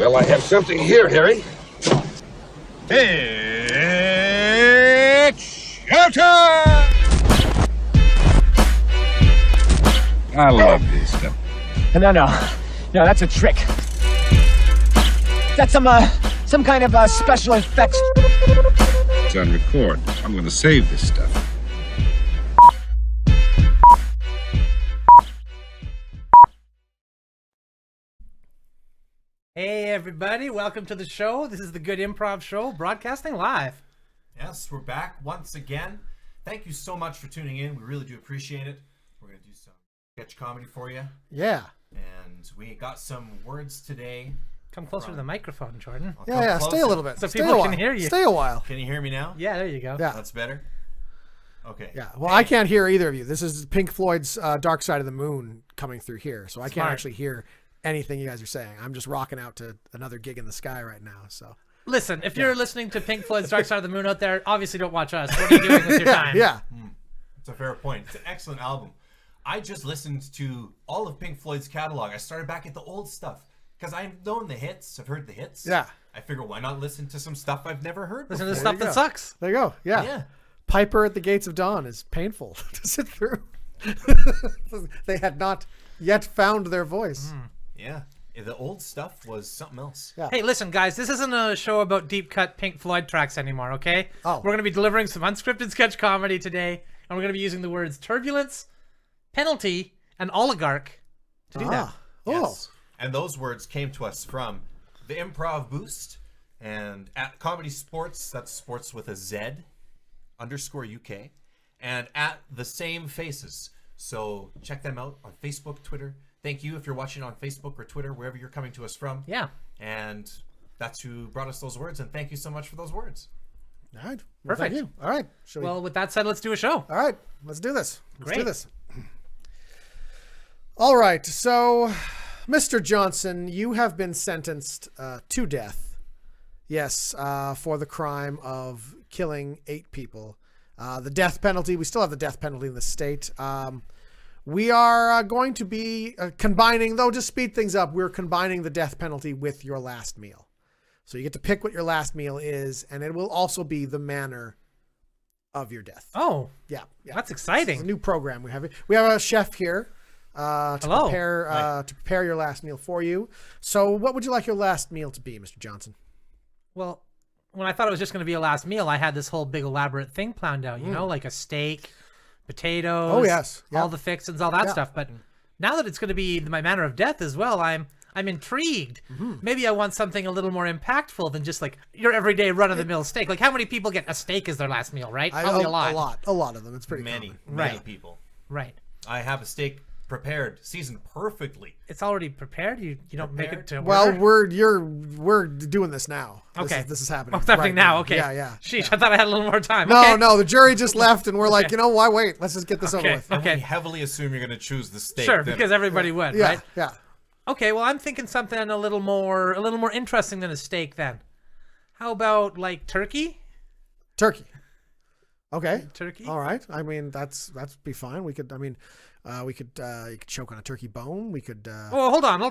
Well, I have something here, Harry. It's showtime! I love this stuff. No, that's a trick. That's some kind of special effects. It's on record. I'm going to save this stuff. Hey everybody, welcome to the show. This is the Good Improv Show, broadcasting live. Yes, we're back once again. Thank you so much for tuning in. We really do appreciate it. We're going to do some sketch comedy for you. Yeah. And we got some words today. Come closer to the microphone, Jordan. Yeah, stay a little bit. So Stay people a can while. hear you. Stay a while. Can you hear me now? Yeah, there you go. Yeah. That's better? Okay. Yeah. Well, I can't hear either of you. This is Pink Floyd's Dark Side of the Moon coming through here, so I can't actually hear anything you guys are saying. I'm just rocking out to another gig in the sky right now. So Listen, if you're listening to Pink Floyd's Dark Side of the Moon out there, obviously don't watch us. What are you doing with your time? Yeah. It's a fair point. It's an excellent album. I just listened to all of Pink Floyd's catalog. I started back at the old stuff because I've known the hits. I've heard the hits. Yeah. I figure why not listen to some stuff I've never heard Listen before? to stuff that sucks. There you go. Yeah. Yeah. Piper at the Gates of Dawn is painful to sit through. They had not yet found their voice. Yeah. The old stuff was something else. Yeah. Hey, listen, guys, this isn't a show about deep cut Pink Floyd tracks anymore, okay? Oh. We're going to be delivering some unscripted sketch comedy today, and we're going to be using the words turbulence, penalty, and oligarch to do that. Yes. And those words came to us from the Improv Boost and at Comedy Sports, that's sports with a Z, _UK, and at The Same Faces. So check them out on Facebook, Twitter. Thank you if you're watching on Facebook or Twitter, wherever you're coming to us from. Yeah. And that's who brought us those words, and thank you so much for those words. All right. Well, Perfect. Thank you. All right. Shall we? Well, with that said, let's do a show. All right. Let's do this. Let's do Great. this. All right. So, Mr. Johnson, you have been sentenced to death. Yes, for the crime of killing 8 people. The death penalty. We still have the death penalty in the state. We are going to be combining, though, to speed things up, we're combining the death penalty with your last meal. So you get to pick what your last meal is, and it will also be the manner of your death. Oh, Yeah. that's exciting. It's a new program we have. We have a chef here to Hello. prepare your last meal for you. So what would you like your last meal to be, Mr. Johnson? Well, when I thought it was just going to be a last meal, I had this whole big elaborate thing planned out, you know, like a steak, potatoes, Oh, yes. Yeah. all the fixins, all that Yeah. stuff. But now that it's going to be my manner of death as well, I'm intrigued. Maybe I want something a little more impactful than just like your everyday run-of-the-mill steak. Like how many people get a steak as their last meal, right? Probably a lot. A lot of them. It's pretty Many common. people. Right. I have a steak prepared, seasoned perfectly. It's already prepared. You don't make it to Well, order? we're doing this now. Okay. This is happening. Oh, it's happening right now. Okay. Yeah. Sheesh, I thought I had a little more time. No, Okay. no, the jury just left, and we're like, why wait? Let's just get this over Okay. with. We Okay. heavily assume you're going to choose the steak. Sure, dinner. because everybody would, Yeah, right? yeah. Okay, well, I'm thinking something a little more interesting than a steak then. How about like turkey? Turkey. Okay. Turkey? All right. I mean, that'd be fine. We could. I mean, you could choke on a turkey bone. We could. Oh, hold on.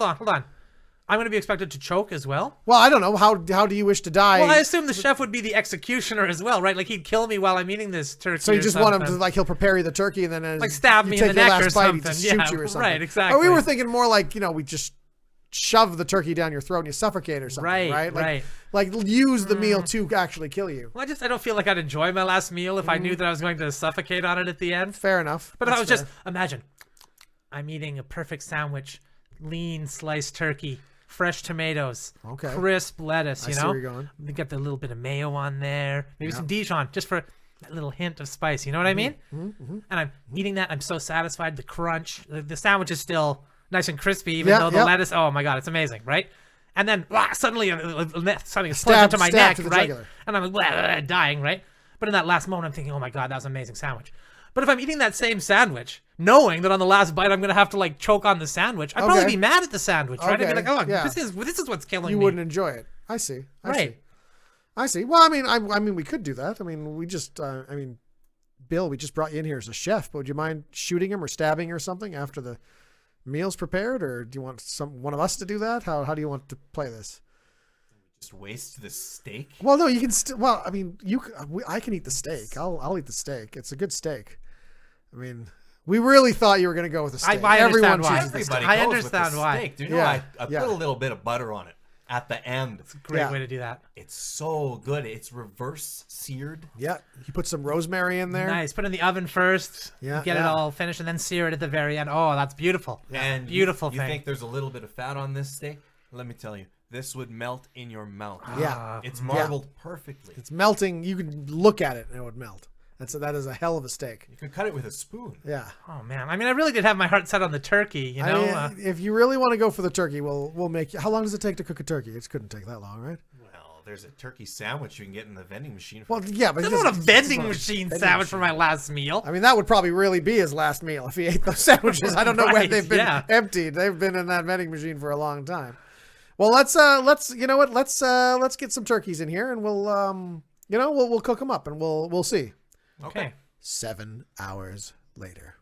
I'm going to be expected to choke as well. Well, I don't know. How do you wish to die? Well, I assume the chef would be the executioner as well, right? Like he'd kill me while I'm eating this turkey. So you or just want him to something. like he'll prepare you the turkey and then as Like stab you me in take the your neck last or bite, something. he just Yeah, shoot you or something. right, exactly. Oh, we were thinking more like we just shove the turkey down your throat and you suffocate or something. Right, Right. Like use the meal to actually kill you. Well, I don't feel like I'd enjoy my last meal if I knew that I was going to suffocate on it at the end. Fair enough. But if I That's was fair. just imagine, I'm eating a perfect sandwich, lean sliced turkey, fresh tomatoes, Okay. crisp lettuce. I You see know, where you're going. You get the little bit of mayo on there, maybe some Dijon, just for that little hint of spice. You know what I mean? And I'm eating that. I'm so satisfied. The crunch, the sandwich is still nice and crispy, even Yeah, though the yeah. lettuce. Oh my god, it's amazing, right? And then suddenly something explodes into my stab neck, to the right? jugular. And I'm like, dying, right? But in that last moment, I'm thinking, oh my god, that was an amazing sandwich. But if I'm eating that same sandwich, knowing that on the last bite I'm gonna have to like choke on the sandwich, I'd probably Okay. be mad at the sandwich, right? I'd be Okay, like, oh, yeah. this is what's killing You me. wouldn't enjoy it. I see. Right. I see. Well, I mean, we could do that. I mean, we just, Bill, we just brought you in here as a chef, but would you mind shooting him or stabbing or something after the meal's prepared, or do you want one of us to do that? How do you want to play this? Just waste the steak. Well, no, you can still. Well, I mean, I can eat the steak. I'll eat the steak. It's a good steak. I mean, we really thought you were going to go with a steak. I understand why. chooses the steak. Everybody I goes understand with the why. steak. Do you know Yeah, I yeah. put a little bit of butter on it at the end. Great Yeah. way to do that. It's so good. It's reverse seared. Yeah, you put some rosemary in there. Nice. Put it in the oven first. Yeah, Get it yeah. all finished, and then sear it at the very end. Oh, that's beautiful. And Beautiful you thing. think there's a little bit of fat on this steak? Let me tell you, this would melt in your mouth. Yeah. It's marbled perfectly. It's melting. You can look at it and it would melt. That is a hell of a steak. You can cut it with a spoon. Yeah. Oh man. I mean, I really did have my heart set on the turkey. You know. I mean, if you really want to go for the turkey, we'll make. How long does it take to cook a turkey? It couldn't take that long, right? Well, there's a turkey sandwich you can get in the vending machine. For Well, yeah, but I it's don't want a just- vending it's machine vending sandwich for machine. my last meal. I mean, that would probably really be his last meal if he ate those sandwiches. I don't know when Right, they've been yeah. emptied. They've been in that vending machine for a long time. Well, let's you know what? Let's get some turkeys in here and we'll cook them up and we'll see. Okay. 7 hours later.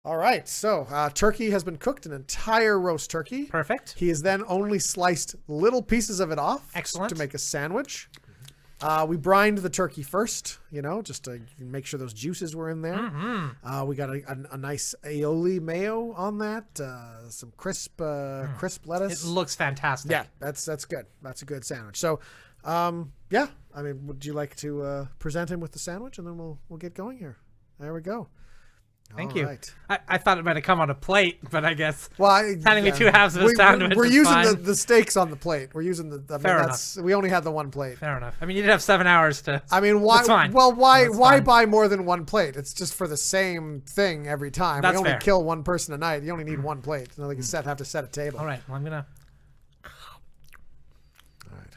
All right, so turkey has been cooked, an entire roast turkey. Perfect. He has then only sliced little pieces of it off. Excellent. To make a sandwich. We brined the turkey first, just to make sure those juices were in there. Mm-hmm. We got a nice aioli mayo on that, some crisp lettuce. It looks fantastic. Yeah, that's good. That's a good sandwich. So, yeah, I mean, would you like to present him with the sandwich, and then we'll get going here? There we go. Thank All you. right. I thought it might have come on a plate, but I guess Well, handing me two halves of a sandwich We're is using fine. the steaks on the plate. We're using Fair we only had the one plate. fair enough. I mean, you did have 7 hours to. I mean, why? That's fine. Well, why That's why fine. buy more than one plate? It's just for the same thing every time. That's we only fair. kill one person a night. You only need one plate. It's not like you have to set a table. All right. Well, I'm gonna. All right.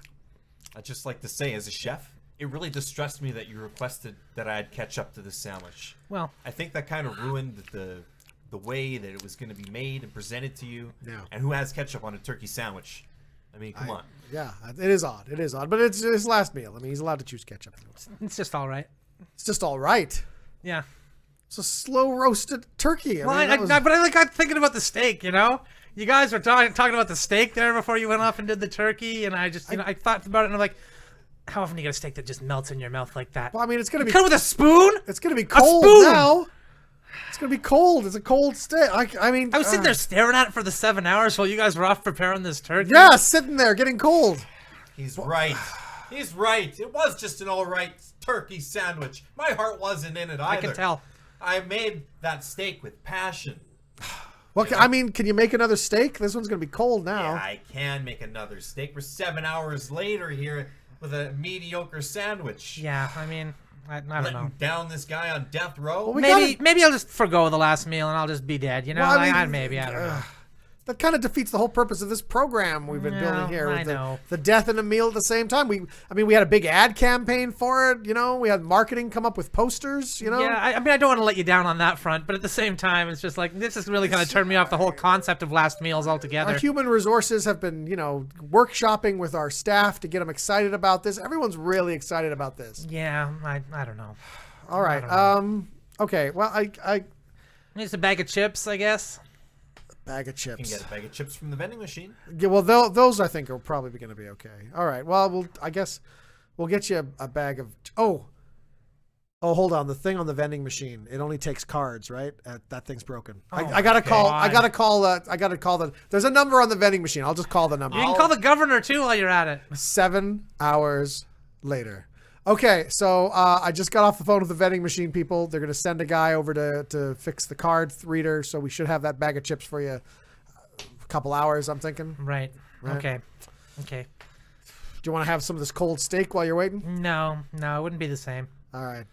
I'd just like to say, as a chef, it really distressed me that you requested that I add ketchup to the sandwich. Well, I think that kind of ruined the way that it was going to be made and presented to you. Yeah. And who has ketchup on a turkey sandwich? I mean, come on. Yeah, it is odd. It is odd, but it's his last meal. I mean, he's allowed to choose ketchup. it's just all right. It's just all right. Yeah. It's a slow roasted turkey. Well, that was- but I got thinking about the steak. You guys were talking about the steak there before you went off and did the turkey, and I just I thought about it and I'm like, how often do you get a steak that just melts in your mouth like that? well, I mean, it's gonna be Cut it with a spoon? it's gonna be cold spoon! now. It's gonna be cold. It's a cold steak. I mean, I was sitting there staring at it for the 7 hours while you guys were off preparing this turkey. Yeah, sitting there getting cold. He's right. He's right. It was just an all right turkey sandwich. My heart wasn't in it either. I can tell. I made that steak with passion. Well, I mean, can you make another steak? This one's gonna be cold now. Yeah, I can make another steak. We're 7 hours later here with a mediocre sandwich. Yeah, I mean, I don't know. Letting down this guy on death row. Well, we Maybe I'll just forgo the last meal and I'll just be dead. You know, Well, I mean, maybe I don't know. That kind of defeats the whole purpose of this program we've been Yeah, building here. I With know. the death and a meal at the same time. We had a big ad campaign for it. We had marketing come up with posters. Yeah, I mean, I don't want to let you down on that front, but at the same time, it's just like this has really kind of turned me off the whole concept of last meals altogether. Our human resources have been, workshopping with our staff to get them excited about this. Everyone's really excited about this. Yeah, I don't know. All right. Okay. Well, I It's a bag of chips, I guess. bag of You can chips. get a bag of chips from the vending machine. Yeah, well, those I think are probably going to be okay. All right. Well, I guess we'll get you a bag of. Oh, hold on. The thing on the vending machine, it only takes cards, right? That thing's broken. I gotta call. I gotta call. I gotta call the. There's a number on the vending machine. I'll just call the number. You can call the governor too while you're at it. 7 hours later. Okay, so I just got off the phone with the vending machine people. They're going to send a guy over to fix the card reader, so we should have that bag of chips for you a couple hours, I'm thinking. Right. Right. Okay. Do you want to have some of this cold steak while you're waiting? No, it wouldn't be the same. All right.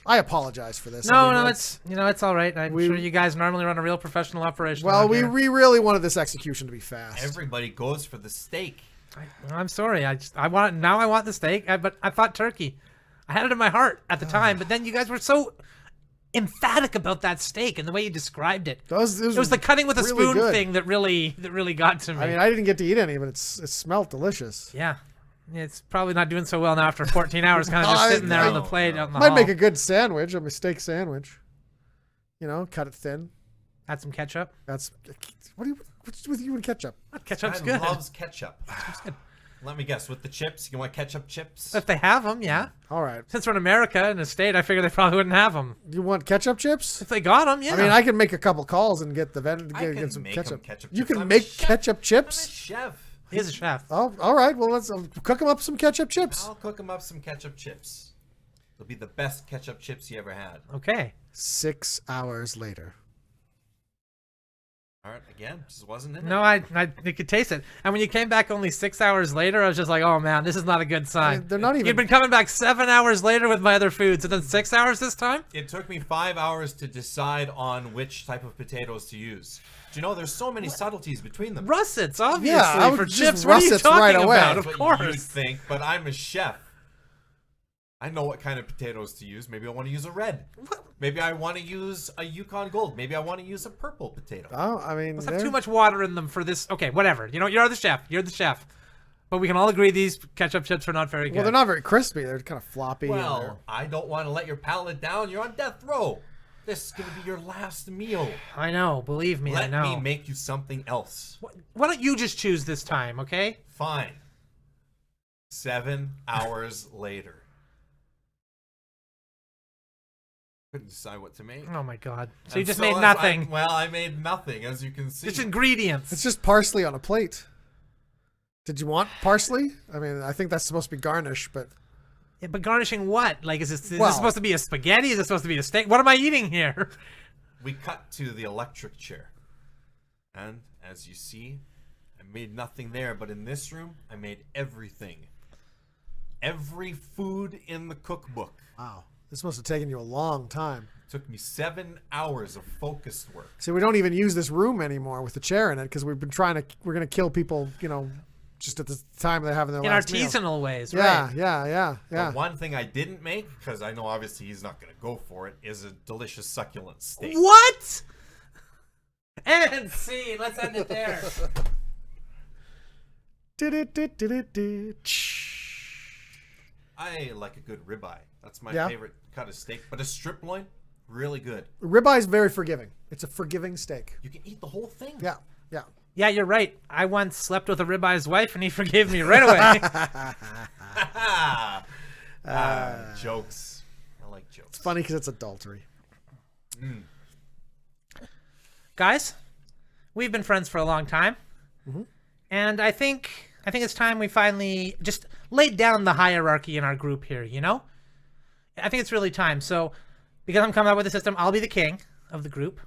I apologize for this. No, it's all right. I'm We- sure you guys normally run a real professional operation. Well, out we here. really wanted this execution to be fast. Everybody goes for the steak. I'm sorry. I want the steak, but I thought turkey. I had it in my heart at the time, but then you guys were so emphatic about that steak and the way you described it. It was the cutting with a really spoon good. thing that really got to me. I mean, I didn't get to eat any, but it smelled delicious. Yeah, it's probably not doing so well now after 14 hours, kind of just sitting there on the plate out in the Might hall. make a good sandwich, a steak sandwich. Cut it thin. Add some ketchup. What's with you and ketchup? Ketchup's I good. loves ketchup. Let me guess. With the chips, you want ketchup chips? If they have them, yeah. All right. Since we're in America, in a state, I figure they probably wouldn't have them. You want ketchup chips? If they got them, yeah. I mean, I can make a couple calls and get the I can get some make ketchup. 'em ketchup You chips. can I'm a make chef. ketchup I'm a chips? chef. He's a chef. Oh, all right. Well, let's cook them up some ketchup chips. I'll cook them up some ketchup chips. They'll be the best ketchup chips you ever had. Okay. 6 hours later. All right, again, just wasn't in No, it. you could taste it. And when you came back only 6 hours later, I was just like, oh man, this is not a good sign. They're not even. You'd been coming back 7 hours later with my other foods, and then 6 hours this time? It took me 5 hours to decide on which type of potatoes to use. Do you know there's so many subtleties between them? Russets, obviously, Yeah, I would for just chips. What are you russets talking right away. about? That's Of what you'd course. think, but I'm a chef. I know what kind of potatoes to use. Maybe I want to use a red. Maybe I want to use a Yukon Gold. Maybe I want to use a purple potato. Oh, I mean, Let's have too much water in them for this. Okay, whatever. You know, you're the chef. You're the chef. But we can all agree these ketchup chips are not very good. well, they're not very crispy. They're kind of floppy. Well, I don't want to let your palate down. You're on death row. This is going to be your last meal. I know. Believe me, I Let know. me make you something else. Why don't you just choose this time, okay? Fine. 7 hours later. Couldn't decide what to make. Oh my god. So And you just so made as nothing. I made nothing, as you can see. Just ingredients. It's just parsley on a plate. Did you want parsley? I mean, I think that's supposed to be garnish, but Yeah, but garnishing what? Like, is this Well- supposed to be a spaghetti? Is it supposed to be a steak? What am I eating here? We cut to the electric chair. And as you see, I made nothing there, but in this room, I made everything. Every food in the cookbook. wow, this must have taken you a long time. It took me 7 hours of focused work. See, we don't even use this room anymore with the chair in it because we're going to kill people, just at the time they're having their In last meal. artisanal ways, Yeah, right? yeah. But one thing I didn't make, because I know obviously he's not going to go for it, is a delicious succulent steak. What? And scene. Let's end it there. I like a good ribeye. That's my Yeah. favorite cut of steak. But a strip loin, really good. Ribeye is very forgiving. It's a forgiving steak. You can eat the whole thing. Yeah, yeah. Yeah, you're right. I once slept with a ribeye's wife, and he forgave me right away. Jokes. I like jokes. It's funny because it's adultery. Guys, we've been friends for a long time, and I think it's time we finally just laid down the hierarchy in our group here. You know, I think it's really time. So, because I'm coming up with a system, I'll be the king of the group.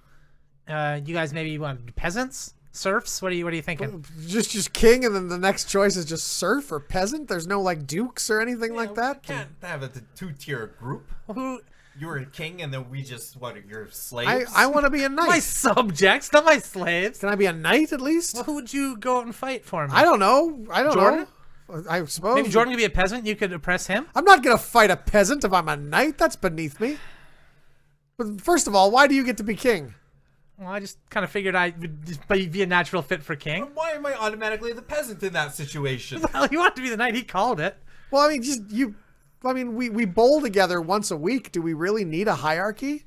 You guys maybe want peasants, serfs. What are you thinking? Just king, and then the next choice is just serf or peasant. There's no like dukes or anything like that. You can't have a two-tier group. Who? You're a king, and then we just, you're slaves? I want to be a knight. My subjects, not my slaves. Can I be a knight at least? Well, who would you go out and fight for me? I don't know. Jordan? I suppose. Maybe Jordan could be a peasant. You could oppress him. I'm not gonna fight a peasant if I'm a knight. That's beneath me. But first of all, why do you get to be king? Well, I just kind of figured I would just be a natural fit for king. Why am I automatically the peasant in that situation? Well, he wanted to be the knight. He called it. Well, I mean, we bowl together once a week. Do we really need a hierarchy?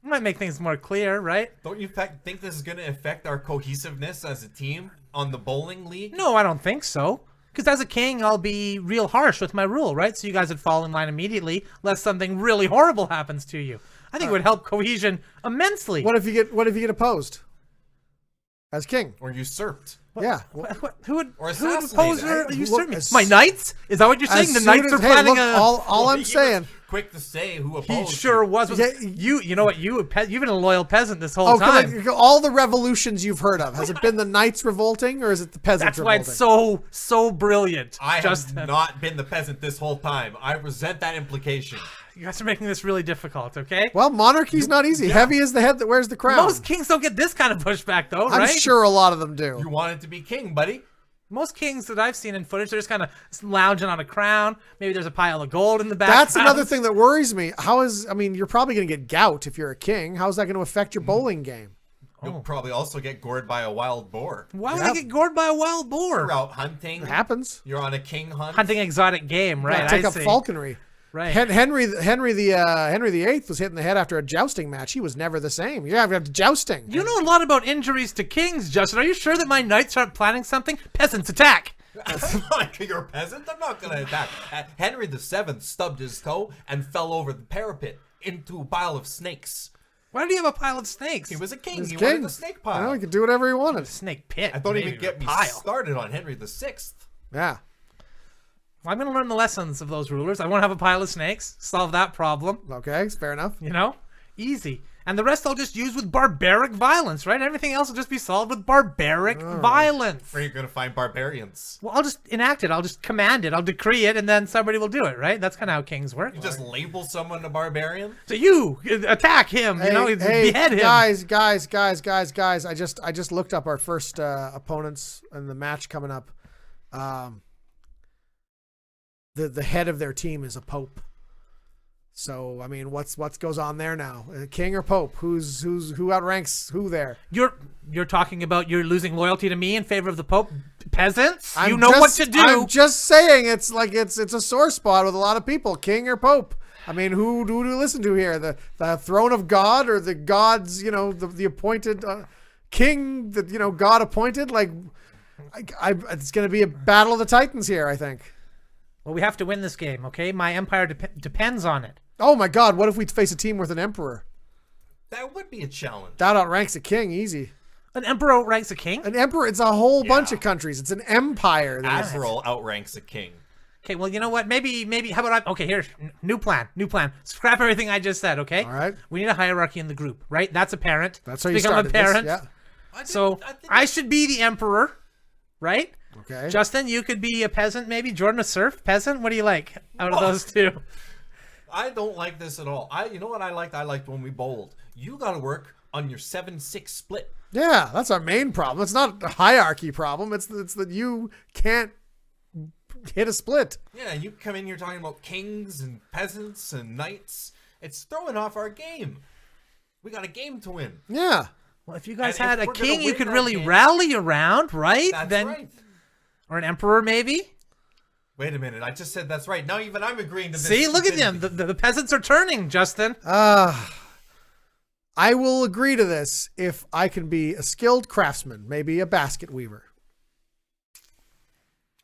Might make things more clear, right? Don't you think this is going to affect our cohesiveness as a team on the bowling league? No, I don't think so. Because as a king, I'll be real harsh with my rule, right? So you guys would fall in line immediately, lest something really horrible happens to you. I think it would help cohesion immensely. What if you get opposed as king? Or usurped? Yeah. Who would Or who would assassinated. oppose or Hey, usurp look, me? as- My knights? Is that what you're saying? As The soon knights as- are hey, planning look, a... all I'm He was saying. quick to say who He opposed sure you. was. Yeah, You know what? You've been a loyal peasant this whole Oh, time. all the revolutions you've heard of, has it been the knights revolting or is it the peasants That's why revolting? it's so brilliant. I Just have not been the peasant this whole time. I resent that implication. You guys are making this really difficult, okay? Well, monarchy's not easy. Heavy is the head that wears the crown. Most kings don't get this kind of pushback, though, I'm right? sure a lot of them do. You wanted to be king, buddy. Most kings that I've seen in footage, they're just kind of lounging on a crown. Maybe there's a pile of gold in the back. That's another thing that worries me. You're probably going to get gout if you're a king. How's that going to affect your bowling game? You'll probably also get gored by a wild boar. Why would Yep. I get gored by a wild boar? You're out hunting. It happens. You're on a king hunt. Hunting exotic game, right? Take I up see. falconry. Right. Henry VIII was hit in the head after a jousting match. He was never the same. You have to have jousting. You know a lot about injuries to kings, Justin. Are you sure that my knights aren't planning something? Peasants, attack! You're a peasant? I'm not going to attack. Henry VII stubbed his toe and fell over the parapet into a pile of snakes. Why do you have a pile of snakes? He was a king. He's He king. wanted the snake I pile. know, he could do whatever he wanted. Snake pit. Don't maybe, even get me pile. started on Henry VI. Yeah. Well, I'm going to learn the lessons of those rulers. I won't have a pile of snakes. Solve that problem. Okay, fair enough. You know? Easy. And the rest I'll just use with barbaric violence, right? Everything else will just be solved with barbaric violence. Where are you going to find barbarians? Well, I'll just enact it. I'll just command it. I'll decree it, and then somebody will do it, right? That's kind of how kings work. You just label someone a barbarian? So you attack him, behead him. Guys. I just looked up our first opponents in the match coming up. The head of their team is a pope. So I mean, what goes on there now? King or pope? Who outranks who there? You're talking about you're losing loyalty to me in favor of the pope, peasants. You know what to do. I'm just saying, it's like it's a sore spot with a lot of people. King or pope? I mean, who do you listen to here? The throne of God or the gods? You know, the appointed king that God appointed. Like, it's going to be a battle of the titans here, I think. Well, we have to win this game, okay? My empire depends on it. Oh my God! What if we face a team with an emperor? That would be a challenge. That outranks a king, easy. An emperor outranks a king? An emperor, it's a whole bunch of countries. It's an empire. Admiral outranks a king. Okay, well, you know what? Maybe, how about okay, here's new plan. Scrap everything I just said, okay? All right. We need a hierarchy in the group, right? That's apparent. That's how you become started a parent. this. Yeah. So I should be the emperor, right? Okay. Justin, you could be a peasant, maybe. Jordan, a serf peasant. What do you like out of those two? I don't like this at all. You know what I liked? I liked when we bowled. You got to work on your 7-6 split. Yeah, that's our main problem. It's not a hierarchy problem. It's that you can't hit a split. Yeah, you come in here talking about kings and peasants and knights. It's throwing off our game. We got a game to win. Yeah. Well, if you guys And had if a we're gonna king you win could that really game- rally around, right? That's right. Or an emperor, maybe? Wait a minute. I just said that's right. Now even I'm agreeing to this. See, look at them. stupidity. The peasants are turning, Justin. I will agree to this if I can be a skilled craftsman, maybe a basket weaver.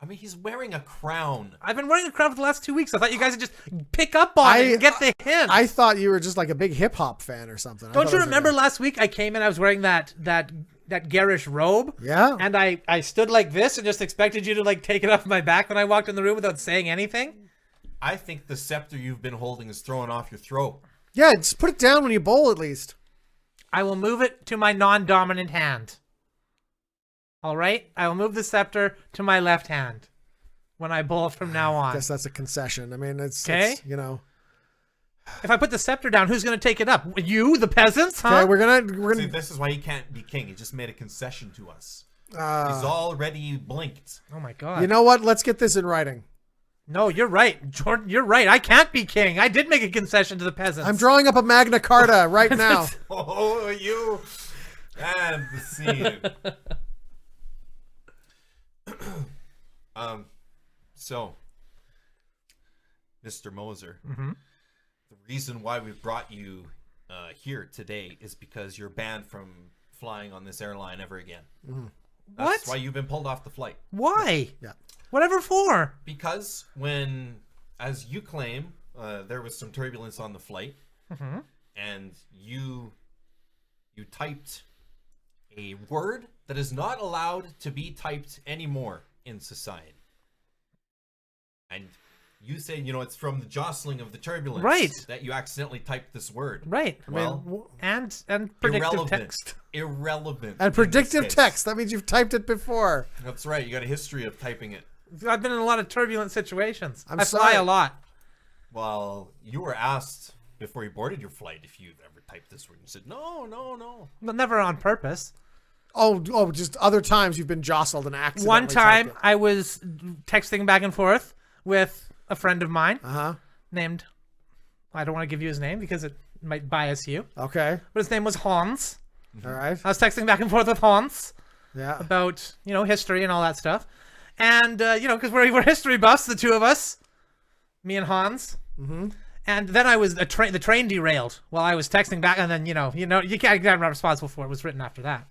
I mean, he's wearing a crown. I've been wearing a crown for the last 2 weeks. I thought you guys would just pick up on it and get the hint. I thought you were just like a big hip hop fan or something. I Don't thought you it was remember like last week I came in, I was wearing that garish robe? Yeah. And I stood like this and just expected you to like take it off my back when I walked in the room without saying anything? I think the scepter you've been holding is throwing off your throat. Yeah, just put it down when you bowl at least. I will move it to my non-dominant hand. All right? I will move the scepter to my left hand when I bowl from now I on. guess that's a concession. I mean, it's Okay. If I put the scepter down, who's going to take it up? You, the peasants, huh? Okay, we're gonna See, this is why he can't be king. He just made a concession to us. He's already blinked. Oh my God. You know what? Let's get this in writing. No, you're right. Jordan, you're right. I can't be king. I did make a concession to the peasants. I'm drawing up a Magna Carta right now. Oh, you and the scene. So, Mr. Moser, the reason why we brought you here today is because you're banned from flying on this airline ever again. That's why you've been pulled off the flight. Why? Yeah. Whatever for? Because when, as you claim, there was some turbulence on the flight, and you typed a word that is not allowed to be typed anymore in society. And you say, it's from the jostling of the turbulence Right. that you accidentally typed this word. Right. Well, and predictive irrelevant. text. Irrelevant. And in predictive this case. text. That means you've typed it before. That's right. You got a history of typing it. I've been in a lot of turbulent situations. I'm I fly sorry. a lot. Well, you were asked before you boarded your flight if you've ever typed this word. You said, no. But never on purpose. Oh, just other times you've been jostled and accidentally One time typed I was texting back and forth with a friend of mine it. named, I don't want to give you his name because it might bias you, Okay. but his name was Hans. All right. I was texting back and forth with Hans Yeah. about, history and all that stuff. And, because we're history buffs, the two of us, me and Hans. And then I was the train derailed while I was texting back, and then you can't get responsible for it. It was written after that.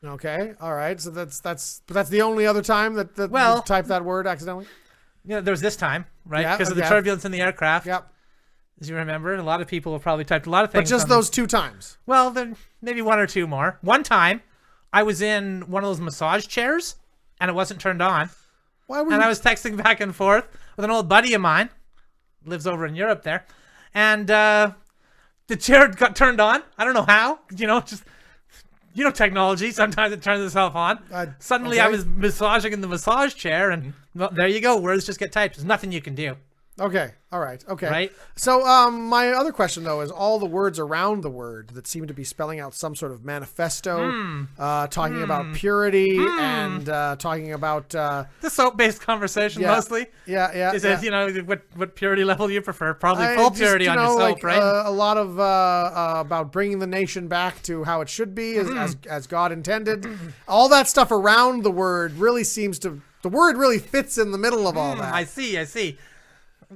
Okay, all right. So that's the only other time that Well, you typed that word accidentally. There was this time, right? Yeah, Because of the yeah. turbulence in the aircraft. Yep. As you remember, a lot of people have probably typed a lot of things. But just those 2 times. Well, then maybe 1 or 2 more. One time, I was in one of those massage chairs, and it wasn't turned on. Why were And you? I was texting back and forth with an old buddy of mine, lives over in Europe there, and the chair got turned on. I don't know how. Just technology. Sometimes it turns itself on. Suddenly, I okay. was massaging in the massage chair, and well, there you go. Words just get typed. There's nothing you can do. Okay. All right. Okay. Right? So, my other question though is all the words around the word that seem to be spelling out some sort of manifesto, talking about purity and talking about The soap-based conversation yeah, mostly. yeah. Is it what purity level you prefer? Probably full purity on your soap, like, right? A lot of about bringing the nation back to how it should be as God intended. All that stuff around the word really seems to the word really fits in the middle of all that. I see.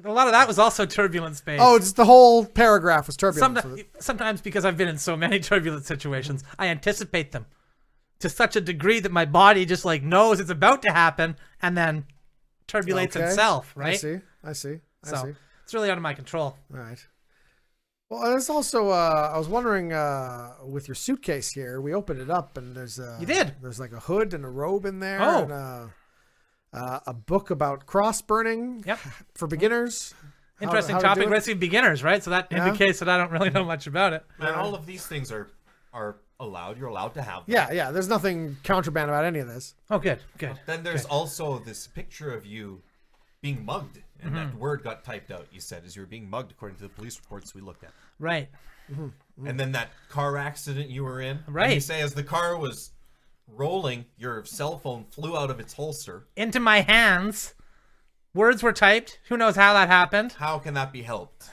A lot of that was also turbulence based. Oh, it's the whole paragraph was turbulent. Sometimes because I've been in so many turbulent situations, I anticipate them to such a degree that my body just like knows it's about to happen and then turbulates itself, right? I see. So it's really out of my control. All right. Well, there's also I was wondering with your suitcase here, we opened it up and there's You did? There's like a hood and a robe in there. Oh. And, a book about cross burning. Yep. For beginners. Interesting how to topic. do it. Let's see, beginners, right? So that indicates that I don't really know much about it. And all of these things are allowed. You're allowed to have them. Yeah. There's nothing contraband about any of this. Oh, good. Then there's also this picture of you being mugged, and that word got typed out. You said as you were being mugged, according to the police reports we looked at. Right. And then that car accident you were in. Right. And you say as the car was rolling, your cell phone flew out of its holster. Into my hands. Words were typed. Who knows how that happened? How can that be helped?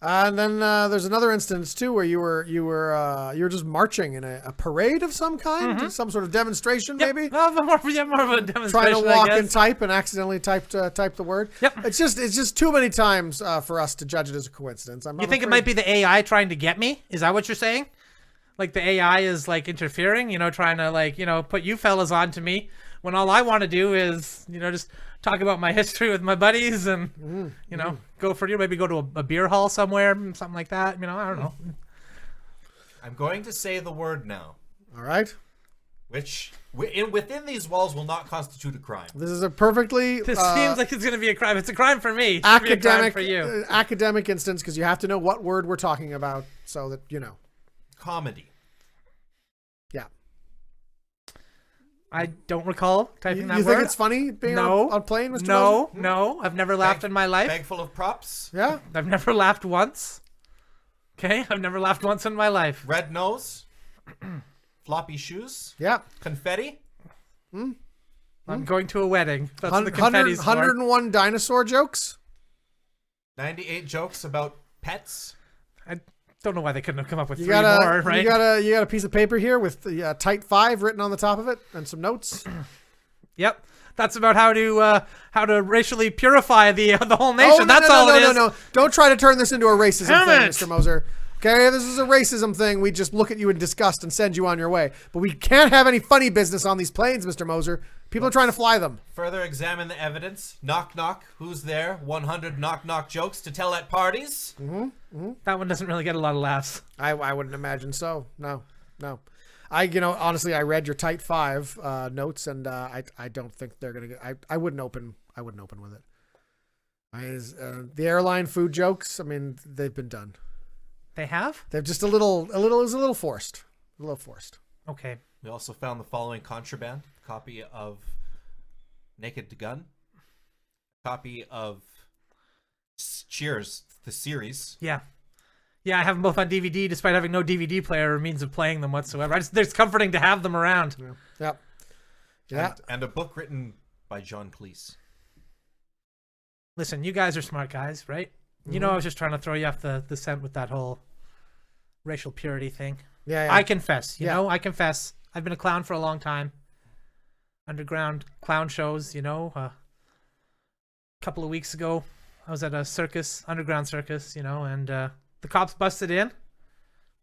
And then there's another instance too where you were just marching in a parade of some kind, some sort of demonstration, maybe. Well, more of a demonstration. Trying to walk I guess. and type and accidentally typed the word. Yep. It's just too many times for us to judge it as a coincidence. You think it might be the AI trying to get me? Is that what you're saying? Like the AI is like interfering, trying to put you fellas onto me when all I want to do is, just talk about my history with my buddies and, go for maybe go to a beer hall somewhere, something like that. I don't know. I'm going to say the word now, All right. which within these walls will not constitute a crime. This is a perfectly This seems like it's going to be a crime. It's a crime for me. It should be a crime academic for you. academic instance because you have to know what word we're talking about so that you know. Comedy. Yeah. I don't recall typing that You word. think it's funny being on a plane, Mr. No, Moser? no. I've never laughed in my life. Bag full of props. Yeah. I've never laughed once. Okay? I've never laughed once in my life. Red nose. Floppy shoes. Yeah. Confetti. I'm going to a wedding. That's what the confetti's for. 101 dinosaur jokes. 98 jokes about pets. I don't know why they couldn't have come up with You three got more, right? you got a piece of paper here with the tight 5 written on the top of it and some notes. Yep. That's about how to racially purify the whole nation. That's all it is. No. Don't try to turn this into a racism Damn thing, it. Mr. Moser. Okay, this is a racism thing. We just look at you in disgust and send you on your way. But we can't have any funny business on these planes, Mr. Moser. People are trying to fly them. Further examine the evidence. Knock knock. Who's there? 100 knock knock jokes to tell at parties. That one doesn't really get a lot of laughs. I wouldn't imagine so. No. Honestly, I read your tight 5 notes, and I don't think they're gonna get. I wouldn't open with it. The airline food jokes. I mean, they've been done. They have? They're just it was a little forced. A little forced. Okay. We also found the following contraband: copy of Naked to Gun, copy of Cheers, the series. Yeah. Yeah, I have them both on DVD despite having no DVD player or means of playing them whatsoever. It's comforting to have them around. Yep. Yeah. And a book written by John Cleese. Listen, you guys are smart guys, right? You know I was just trying to throw you off the scent with that whole racial purity thing. Yeah. I confess, Yeah. I confess. I've been a clown for a long time. Underground clown shows, a couple of weeks ago, I was at a circus, underground circus, and the cops busted in,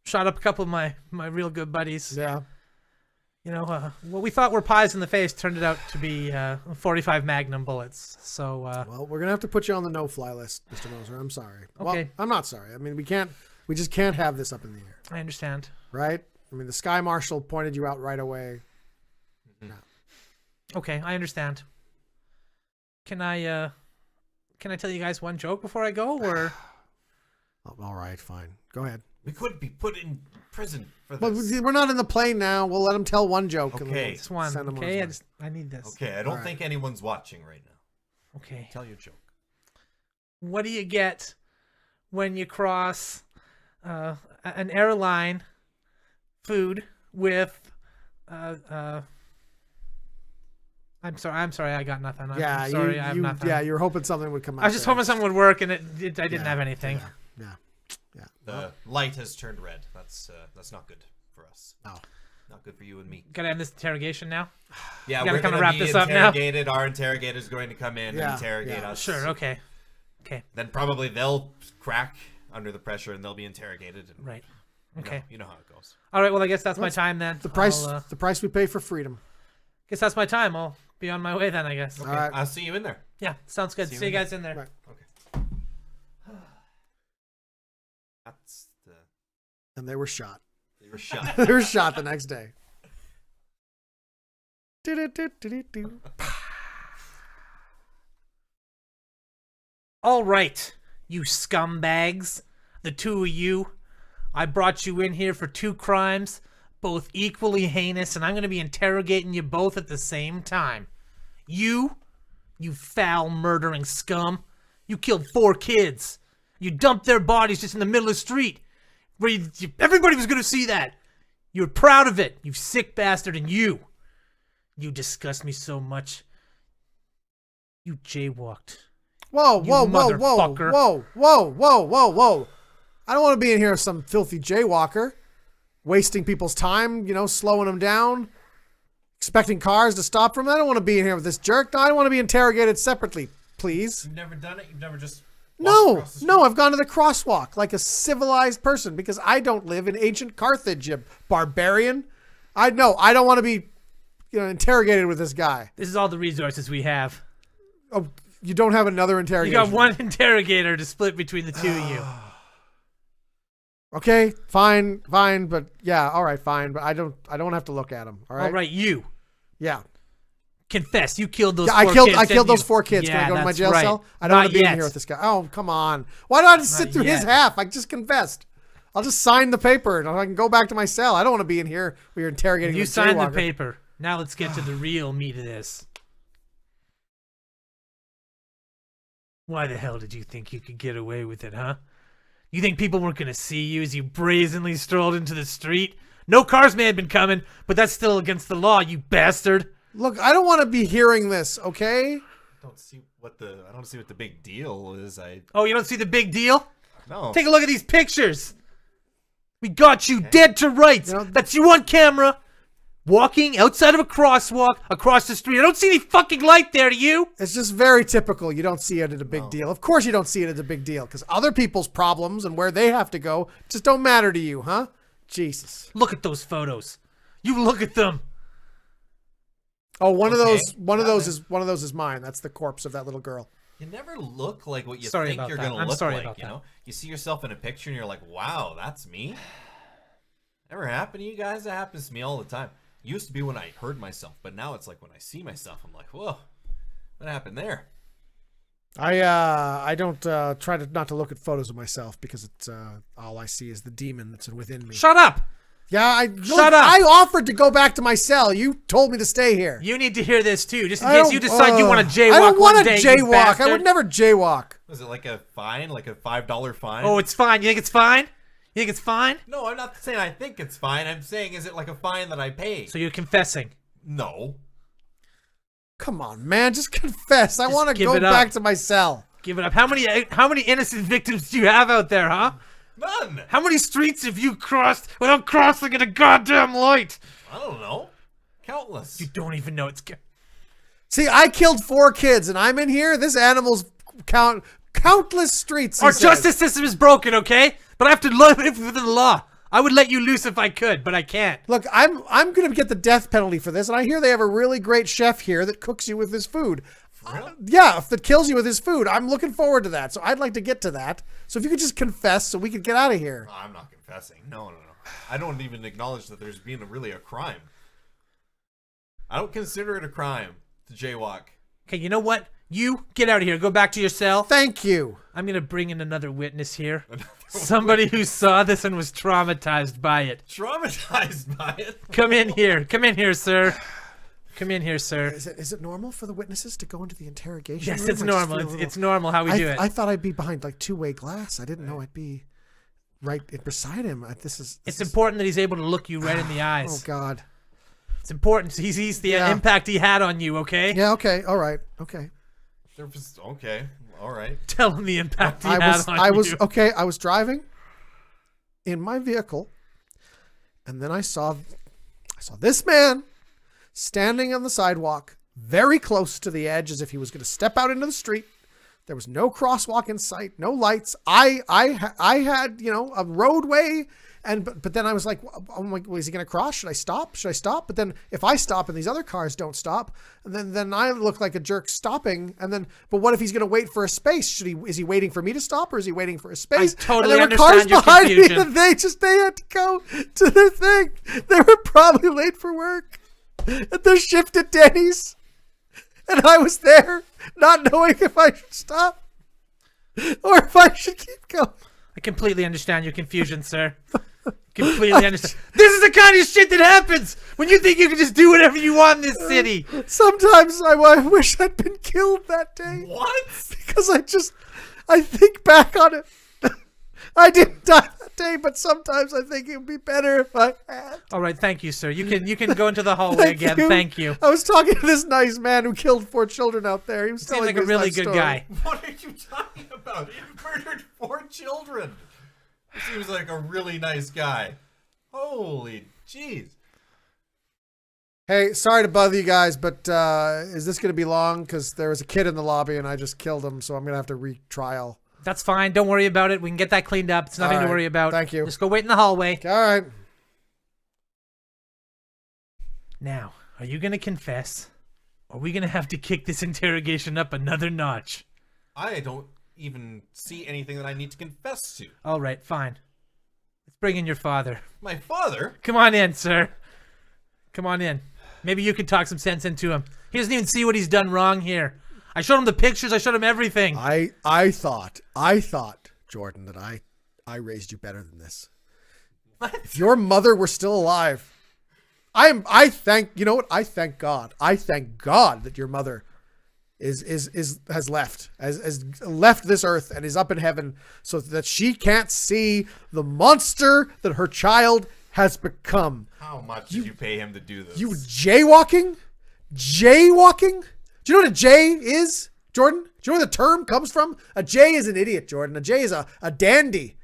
shot up a couple of my real good buddies. Yeah. What we thought were pies in the face turned out to be 45 Magnum bullets. So, Well, we're gonna have to put you on the no-fly list, Mr. Moser. I'm sorry. Okay. Well, I'm not sorry. I mean, we just can't have this up in the air, I understand. right? I mean, the Sky Marshal pointed you out right away. Okay, I understand. Can I tell you guys one joke before I go, or? Oh, all right, fine. Go ahead. We could be put in prison for But this. we're not in the plane now. We'll let him tell one joke. and then Okay. we'll Just one, send him on okay? his way. I need this. Okay, I don't Alright. think anyone's watching right now. Okay. Tell your joke. What do you get when you cross an airline food with I'm sorry, I got nothing. I'm sorry, I have nothing. Yeah, you were hoping something would come out. I was just there. hoping something would work, and I didn't have anything. Yeah. The light has turned red. That's not good for us. Oh. Not good for you and me. Gotta end this interrogation now. Yeah, gotta we're kinda gonna wrap be this up now. interrogated. Our interrogator's going to come in Yeah, and interrogate yeah. us. Sure. Okay. Then probably they'll crack under the pressure and they'll be interrogated. And, Right. you know- Okay. You know how it goes. All right. Well, I guess that's my time then. The price, I'll, the price we pay for freedom. guess that's my time. I'll be on my way then, I guess. All right. I'll see you in there. Yeah. Sounds good. See you See you in guys in there. Right. Okay. That's the. And they were shot. They were shot. They were shot the next day. Do-do-do-do-do-do. All right, you scumbags. The two of you. I brought you in here for two crimes, both equally heinous, and I'm going to be interrogating you both at the same time. You foul murdering scum. You killed 4 kids. You dumped their bodies just in the middle of the street. Where everybody was going to see that. You're proud of it, you sick bastard, and you disgust me so much. You jaywalked. Whoa, You whoa, whoa, whoa, motherfucker. whoa, whoa, whoa, whoa, whoa. I don't want to be in here with some filthy jaywalker, wasting people's time, slowing them down, expecting cars to stop from them. I don't want to be in here with this jerk. No, I don't want to be interrogated separately, please. You've never done it? You've never just. No, I've gone to the crosswalk like a civilized person because I don't live in ancient Carthage, you barbarian. I don't want to be, interrogated with this guy. This is all the resources we have. Oh, you don't have another You interrogation? got one interrogator to split between the two of you. Okay, fine, but yeah, all right, fine, but I don't have to look at him. All right. All right, you Yeah. confess. You killed those. Yeah, 4 kids. I killed didn't those you? 4 kids. Can I Yeah, go to my that's jail right. cell? I don't Not want to be yet. in here with this guy. Oh, come on. Why do I just sit Not through his yet. half? I just confessed. I'll just sign the paper and I can go back to my cell. I don't want to be in here where you're interrogating You the signed the jaywalker. paper. Now let's get to the real meat of this. Why the hell did you think you could get away with it, huh? You think people weren't going to see you as you brazenly strolled into the street? No cars may have been coming, but that's still against the law, you bastard. Look, I don't want to be hearing this, okay? I don't see what the big deal is. Oh, you don't see the big deal? No. Take a look at these pictures. We got you dead to rights. You know- That's you on camera. Walking outside of a crosswalk across the street. I don't see any fucking light there, do you? It's just very typical. You don't see it as a big deal. Of course you don't see it as a big deal because other people's problems and where they have to go just don't matter to you, huh? Jesus. Look at those photos. You look at them. Oh, one of Okay. those is mine. That's the corpse of that little girl. You never look like what you Sorry think about you're that. going to I'm look sorry like, about you that. know? You see yourself in a picture and you're like, wow, that's me? Never happened to you guys? That happens to me all the time. Used to be when I heard myself, but now it's like when I see myself, I'm like, whoa, what happened there? I don't try to not to look at photos of myself because it's all I see is the demon that's within me. Shut up. Yeah, Shut up. I offered to go back to my cell. You told me to stay here. You need to hear this too, just in I case don't- you decide you want to jaywalk I don't one want day, to you jaywalk. bastard. I would never jaywalk. Was it like a fine, like a $5 fine? Oh, it's fine. You think it's fine? You think it's fine? No, I'm not saying I think it's fine. I'm saying, is it like a fine that I pay? So you're confessing. No. Come on, man, just confess. I Just want to give go it up. back to my cell. Give it up. How many innocent victims do you have out there, huh? None. How many streets have you crossed without crossing at a goddamn light? I don't know. Countless. You don't even know it's. See, I killed 4 kids, and I'm in here. This animal's Countless streets. he Our says. justice system is broken, okay? But I have to live within the law. I would let you loose if I could, but I can't. Look, I'm going to get the death penalty for this, and I hear they have a really great chef here that cooks you with his food. Yeah, that kills you with his food. I'm looking forward to that, so I'd like to get to that. So if you could just confess so we could get out of here. Oh, I'm not confessing. No. I don't even acknowledge that there's been really a crime. I don't consider it a crime to jaywalk. Okay, you know what? You get out of here. Go back to your cell. Thank you. I'm going to bring in another witness here. Somebody who saw this and was traumatized by it. Traumatized by it? Come in here. Come in here, sir. Come in here, sir. Is it normal for the witnesses to go into the interrogation Yes, room? it's normal. It's normal how we do it. I thought I'd be behind like two-way glass. I didn't know I'd be right beside him. It's important that he's able to look you right in the eyes. Oh, God. It's important. He sees the impact he had on you, okay? Yeah, okay. All right. Okay. Okay. All right. Tell him the impact he had on you. Okay, I was driving in my vehicle, and then I saw this man standing on the sidewalk very close to the edge as if he was going to step out into the street. There was no crosswalk in sight, no lights. I had, a roadway, but then I was like, I'm like, well, is he going to cross? Should I stop? But then if I stop and these other cars don't stop, then I look like a jerk stopping. But what if he's going to wait for a space? Is he waiting for me to stop, or is he waiting for a space? I totally and there were understand cars your behind confusion. me, and they had to go to their thing. They were probably late for work at their shift at Denny's. And I was there, not knowing if I should stop or if I should keep going. I completely understand your confusion, sir. Completely understand. This is the kind of shit that happens when you think you can just do whatever you want in this city. Sometimes I wish I'd been killed that day. What? Because I think back on it. I didn't die that day, but sometimes I think it would be better if I had. All right, thank you, sir. You can go into the hallway again. Thank you. I was talking to this nice man who killed 4 children out there. He was Seems telling like a me really his good story. guy. What are you talking about? He murdered 4 children. He seems like a really nice guy. Holy jeez. Hey, sorry to bother you guys, but is this going to be long? Because there was a kid in the lobby and I just killed him, so I'm going to have to retrial. That's fine. Don't worry about it. We can get that cleaned up. It's nothing to worry about. Thank you. Just go wait in the hallway. All right. Now, are you going to confess? Or are we going to have to kick this interrogation up another notch? I don't even see anything that I need to confess to. All right, fine. Let's bring in your father. My father? Come on in, sir. Come on in. Maybe you can talk some sense into him. He doesn't even see what he's done wrong here. I showed him the pictures. I showed him everything. I thought, Jordan, that I raised you better than this. What? If your mother were still alive, I thank God. I thank God that your mother has left this earth and is up in heaven, so that she can't see the monster that her child has become. How much did you pay him to do this? You jaywalking? Do you know what a J is, Jordan? Do you know where the term comes from? A J is an idiot, Jordan. A J is a dandy.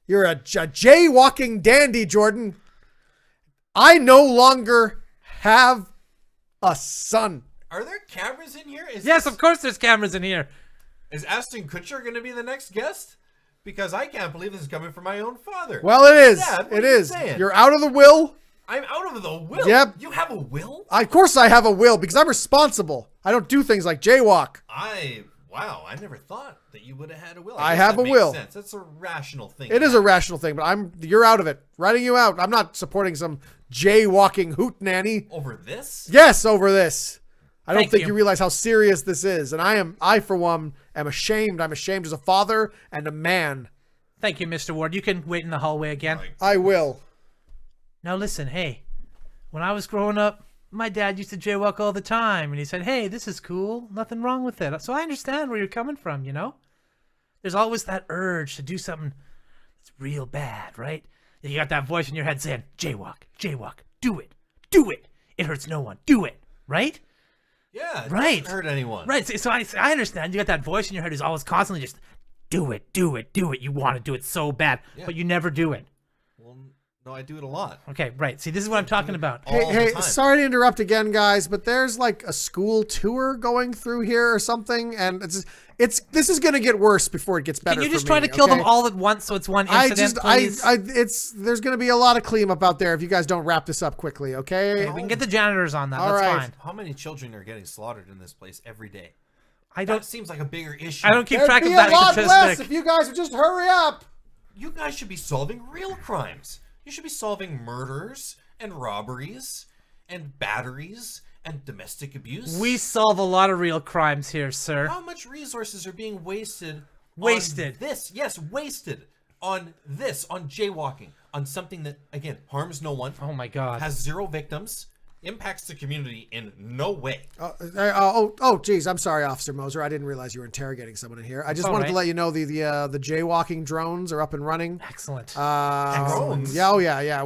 You're a jaywalking dandy, Jordan. I no longer have a son. Are there cameras in here? Yes, of course there's cameras in here. Is Ashton Kutcher going to be the next guest? Because I can't believe this is coming from my own father. Well, it is. Dad, what it are you is. saying? You're out of the will. I'm out of the will? Yep. You have a will? Of course I have a will, because I'm responsible. I don't do things like jaywalk. Wow, I never thought that you would have had a will. I guess have that a makes will. Sense. That's a rational thing. It is a rational thing, but you're out of it. Writing you out. I'm not supporting some jaywalking hootenanny. Over this? Yes, over this. I don't Thank think you. you realize how serious this is. And I for one am ashamed. I'm ashamed as a father and a man. Thank you, Mr. Ward. You can wait in the hallway again. I will. Now listen, hey. When I was growing up, my dad used to jaywalk all the time, and he said, hey, this is cool. Nothing wrong with it. So I understand where you're coming from, you know? There's always that urge to do something that's real bad, right? You got that voice in your head saying, jaywalk, do it. It hurts no one. Do it, right? Yeah, it Right. doesn't hurt anyone. Right, so I understand. You got that voice in your head who's always constantly just, do it. You want to do it so bad, but you never do it. Well, No, I do it a lot. Okay, right. See, this is what I'm talking about. All the Hey, time. sorry to interrupt again, guys, but there's like a school tour going through here or something, and this is gonna get worse before it gets better. Can you just for try me, to kill them okay? all at once so it's one incident, please? There's gonna be a lot of cleanup out there if you guys don't wrap this up quickly, okay? We can get the janitors on that. All That's right. fine. How many children are getting slaughtered in this place every day? I That don't. seems like a bigger issue. I don't keep There'd track be of that a lot statistic. less if you guys would just hurry up. You guys should be solving real crimes. You should be solving murders and robberies and batteries and domestic abuse. We solve a lot of real crimes here, sir. How much resources are being wasted? Wasted. On this, yes, wasted on this, on jaywalking, on something that again harms no one, Oh my God. has 0 victims, impacts the community in no way. Geez, I'm sorry, Officer Moser. I didn't realize you were interrogating someone in here. I just all wanted right. to let you know the jaywalking drones are up and running. Excellent. Drones? Yeah.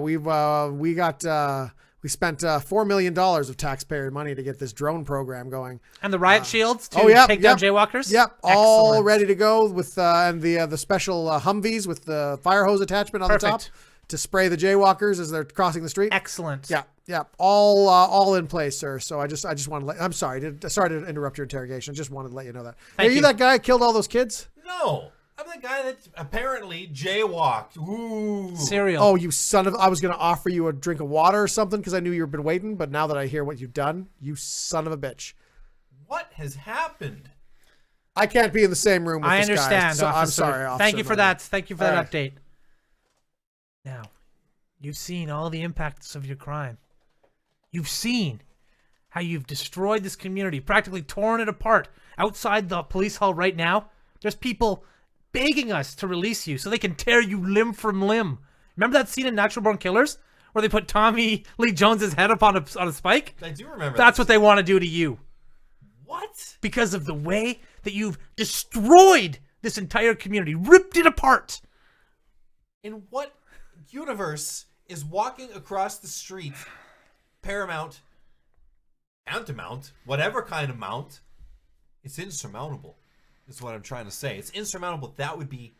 We spent $4 million of taxpayer money to get this drone program going. And the riot shields to take down jaywalkers? Yep, all Excellent. ready to go with and the special Humvees with the fire hose attachment on the top Perfect. to spray the jaywalkers as they're crossing the street. Excellent. Yeah, all in place, sir. So I just wanted to let. I'm sorry to interrupt your interrogation. Just wanted to let you know that. Thank Are you you. that guy who killed all those kids? No, I'm the guy that apparently jaywalked. Ooh. Cereal. Oh, you son of! I was gonna offer you a drink of water or something because I knew you've been waiting. But now that I hear what you've done, you son of a bitch! What has happened? I can't be in the same room with I this guy. understand, So I'm officer. sorry, officer. Thank you for Moser. that. Thank you for All that right. update. Now, you've seen all the impacts of your crime. You've seen how you've destroyed this community, practically torn it apart. Outside the police hall right now, there's people begging us to release you so they can tear you limb from limb. Remember that scene in Natural Born Killers where they put Tommy Lee Jones's head up on a spike? I do remember. That's that. what they want to do to you. What? Because of the way that you've destroyed this entire community, ripped it apart. In what universe is walking across the street paramount, tantamount, whatever kind of mount? It's insurmountable, is what I'm trying to say. It's insurmountable. That would be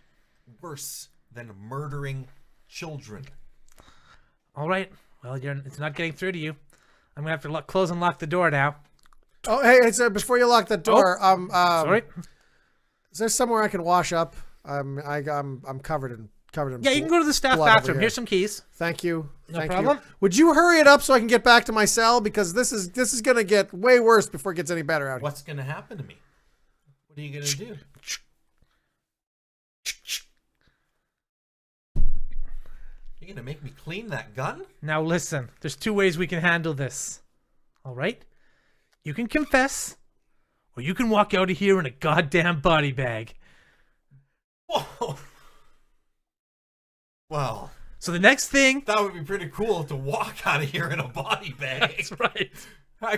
worse than murdering children. All right. Well, it's not getting through to you. I'm gonna have to close and lock the door now. Oh, hey, sir! Before you lock that door, Sorry. is there somewhere I can wash up? I'm covered in Yeah, you can go to the staff blood over bathroom. here. Here's some keys. Thank you. No Thank problem. you. Would you hurry it up so I can get back to my cell because this is gonna get way worse before it gets any better out here. What's going to happen to me? What are you going to do? You're going to make me clean that gun? Now listen. There's 2 ways we can handle this. All right. You can confess, or you can walk out of here in a goddamn body bag. Whoa. Well, So the next thing. that would be pretty cool to walk out of here in a body bag. That's right.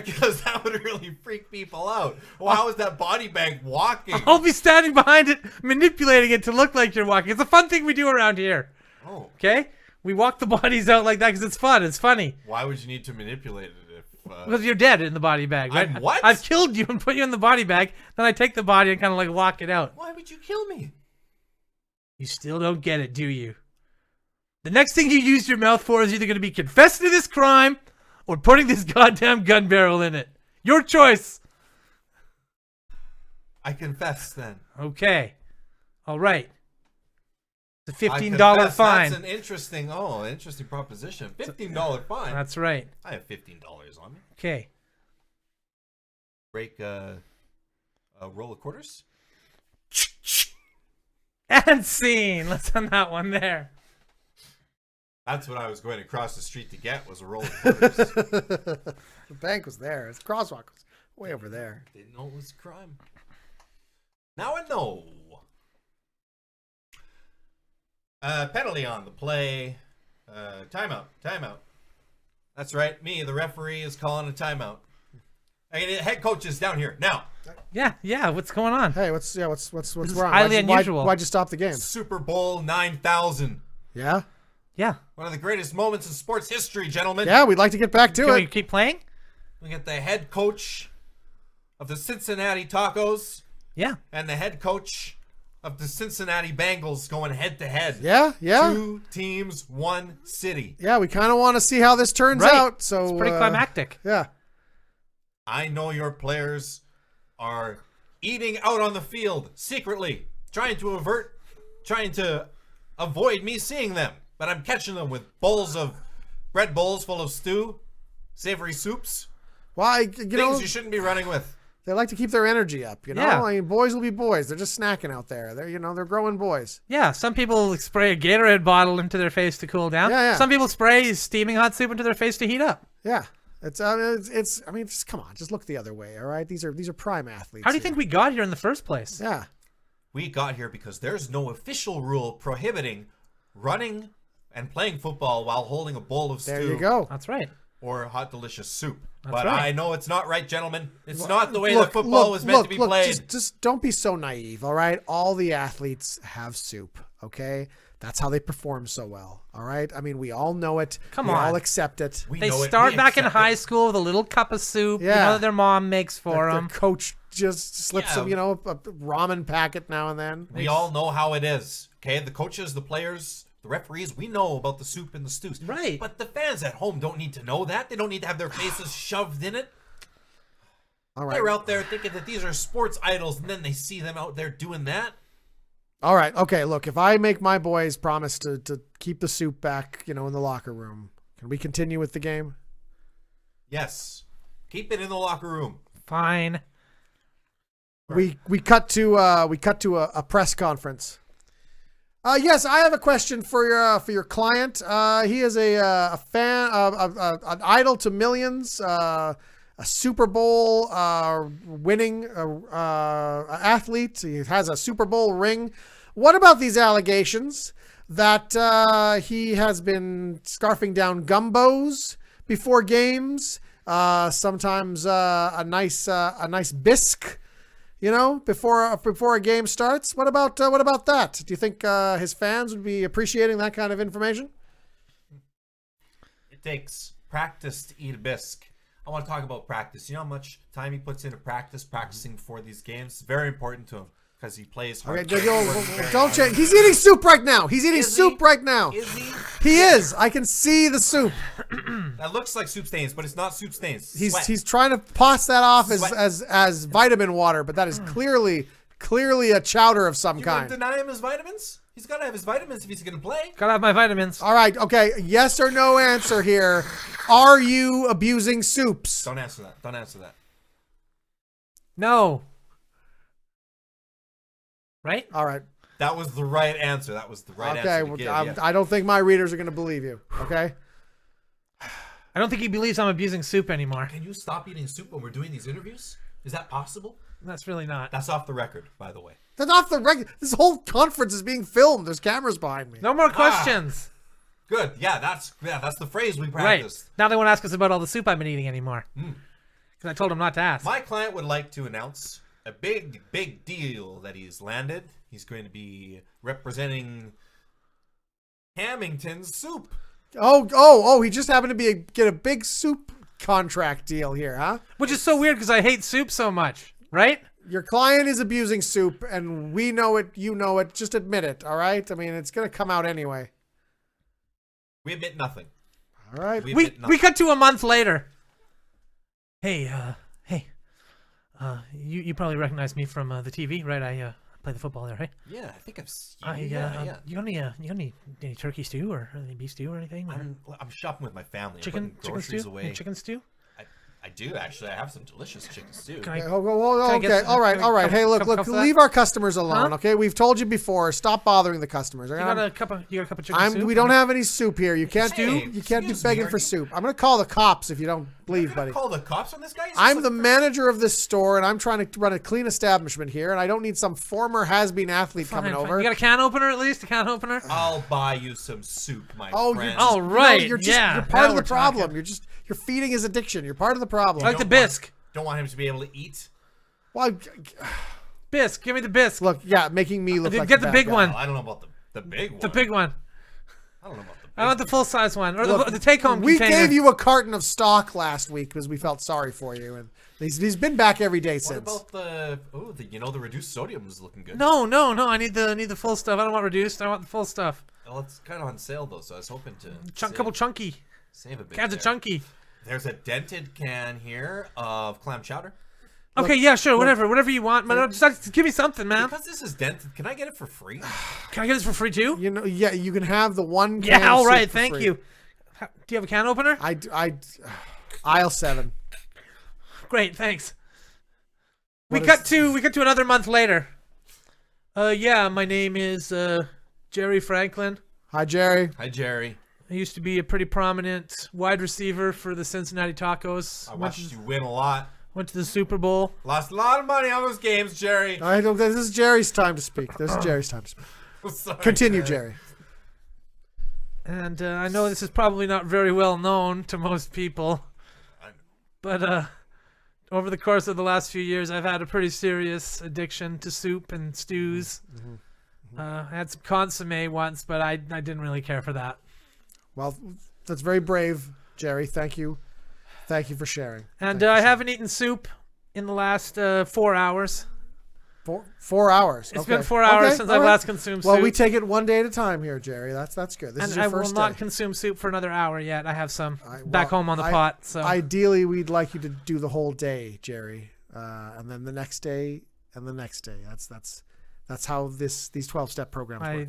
Because that would really freak people out. Well, how is that body bag walking? I'll be standing behind it, manipulating it to look like you're walking. It's a fun thing we do around here. Oh, Okay? We walk the bodies out like that because it's fun. It's funny. why would you need to manipulate it if... Because you're dead in the body bag, right? I'm what? I've killed you and put you in the body bag. Then I take the body and kind of like lock it out. Why would you kill me? You still don't get it, do you? The next thing you use your mouth for is either going to be confessing to this crime or putting this goddamn gun barrel in it. Your choice. I confess then. Okay. All right. It's a I $15 confess. fine. That's an interesting proposition. $15 fine. That's right. I have $15 on me. Okay. Break a roll of quarters. And scene. Let's end that one there. That's what I was going across the street to get, was a roll of quarters. The bank was there. Its crosswalk was way over there. Didn't know it was a crime. Now I know. Penalty on the play. Timeout. That's right. Me, the referee, is calling a timeout. Hey, the head coach is down here now. Yeah. What's going on? Hey, what's wrong? is Why'd highly you- unusual. Why'd you stop the game? Super Bowl 9000. Yeah, Yeah. One of the greatest moments in sports history, gentlemen. yeah. We'd like to get back to Can we it. keep playing? We get the head coach of the Cincinnati Tacos Yeah. and the head coach of the Cincinnati Bengals going head to head. Yeah. 2 teams, 1 city. Yeah, we kind of want to see how this turns Right. out. So It's pretty climactic. Yeah. I know your players are eating out on the field secretly, trying to avoid me seeing them. But I'm catching them with bread bowls full of stew, savory soups, Why? things you shouldn't be running with. They like to keep their energy up. Yeah. I mean, boys will be boys. They're just snacking out there. They're growing boys. Yeah, some people spray a Gatorade bottle into their face to cool down. Yeah. Some people spray steaming hot soup into their face to heat up. Yeah. It's just come on, just look the other way. All right. These are prime athletes. How do you think we got here in the first place? Yeah. We got here because there's no official rule prohibiting running and playing football while holding a bowl of stew. There you go. That's right. Or hot, delicious soup. That's But right. I know it's not right, gentlemen. It's not the way that football was meant to be played. Just don't be so naive, all right? All the athletes have soup, okay? That's how they perform so well, all right? I mean, we all know it. Come we on. all accept it. We They know it. start We back in accept high it. school with a little cup of soup, Yeah. that their mom makes for Their them. coach just slips Yeah. them, a ramen packet now and then. We all know how it is. Okay, the coaches, the players, the referees, we know about the soup and the stews. Right. But the fans at home don't need to know that. They don't need to have their faces shoved in it. All right. They're out there thinking that these are sports idols, and then they see them out there doing that. All right. Okay, look, if I make my boys promise to keep the soup back, in the locker room, can we continue with the game? Yes. Keep it in the locker room. Fine. We cut to a press conference. Yes, I have a question for your client. He is a fan, an idol to millions, a Super Bowl winning athlete. He has a Super Bowl ring. What about these allegations that he has been scarfing down gumbos before games? Sometimes a nice bisque. Before a game starts. What about that? Do you think his fans would be appreciating that kind of information? It takes practice to eat a bisque. I want to talk about practice. You know how much time he puts into practicing before these games? It's very important to him because he plays hard. Okay, don't change. He's eating soup right now. He's eating soup right now. Is he? He is. I can see the soup. That looks like soup stains, but it's not soup stains. He's trying to pass that off Sweat. as vitamin water, but that is clearly a chowder of some You gonna kind. deny him his vitamins? He's got to have his vitamins if he's going to play. Gotta have my vitamins. All right. Okay. Yes or no answer here. Are you abusing soups? Don't answer that. No. Right? All right. That was the right answer. That was the right Okay. answer. Well, To give, yeah. I don't think my readers are going to believe you. Okay. I don't think he believes I'm abusing soup anymore. Can you stop eating soup when we're doing these interviews? Is that possible? That's really not. That's off the record, by the way. That's off the record. This whole conference is being filmed. There's cameras behind me. No more questions. Good. Yeah, that's the phrase we Right. practiced. Now they won't ask us about all the soup I've been eating anymore. Because I told him not to ask. My client would like to announce a big deal that he's landed. He's going to be representing Hamilton's soup. Oh! He just happened to get a big soup contract deal here, huh? Which is so weird because I hate soup so much. Right? Your client is abusing soup, and we know it. You know it. Just admit it. All right. I mean, it's gonna come out anyway. We admit nothing. All right. We We admit nothing. cut to a month later. Hey, you probably recognize me from the TV, right? I play the football there, right? Yeah, I think I've seen yeah. You got any turkey stew or any beef stew or anything? Or I'm shopping with my family. I'm chicken putting groceries stew? away. Any chicken stew? I do actually. I have some delicious chicken stew. Can I- Okay. get- All right. can I Hey, look. cup of that? Leave our customers alone. Huh? Okay. We've told you before. Stop bothering the customers. You got a cup of chicken soup? We don't have any soup here. You can't Hey, You can't be excuse me, begging are for you- soup. I'm gonna call the cops if you don't leave, You're gonna buddy. call the cops on this guy? He's I'm just the manager of this store, and I'm trying to run a clean establishment here, and I don't need some former has-been athlete coming Fine. over. You got a can opener at least? A can opener? I'll buy you some soup, my Oh, friend. you're just, Oh, right. you're Yeah, you're part now of the we're problem. talking. You're feeding his addiction. You're part of the problem. I like the Don't bisque. Don't want him to be able to eat. Well, Bisque. Give me the bisque. look, making me look like Get the the bad big guy. one. Well, I don't know about the big one. The big one. I don't know about the I want the full size one, or Look, the take home. We container. gave you a carton of stock last week because we felt sorry for you, and he's been back every day What since. about the reduced sodium is looking good. No. I need the full stuff. I don't want reduced. I want the full stuff. Well, it's kind of on sale though, so I was hoping to Couple chunky save a bit. cans of there. chunky. There's a dented can here of clam chowder. Okay, yeah, sure, whatever you want, but just give me something, man. Because this is dented, can I get it for free? Can I get this for free too? You know, yeah, you can have the one. Can Yeah, all of soup right, for thank free. you. Do you have a can opener? Aisle 7. Great, thanks. What We cut to another month later. Yeah, my name is Jerry Franklin. Hi, Jerry. Hi, Jerry. I used to be a pretty prominent wide receiver for the Cincinnati Tacos. I watched you win a lot. Went to the Super Bowl. Lost a lot of money on those games, Jerry. This is Jerry's time to speak. This is Jerry's time to speak. Sorry, Continue, Jerry. And I know this is probably not very well known to most people, but over the course of the last few years, I've had a pretty serious addiction to soup and stews. I had some consomme once, but I didn't really care for that. Well, that's very brave, Jerry. Thank you. Thank you for sharing. And I haven't eaten soup in the last 4 hours. 4 hours. It's Okay. been 4 hours Okay, since all I've right. last consumed soup. Well, we take it one day at a time here, Jerry. That's good. This is and your I will first not day. consume soup for another hour yet. I have some Well, back home on the pot. So ideally, we'd like you to do the whole day, Jerry, and then the next day and the next day. That's how these 12-step programs work.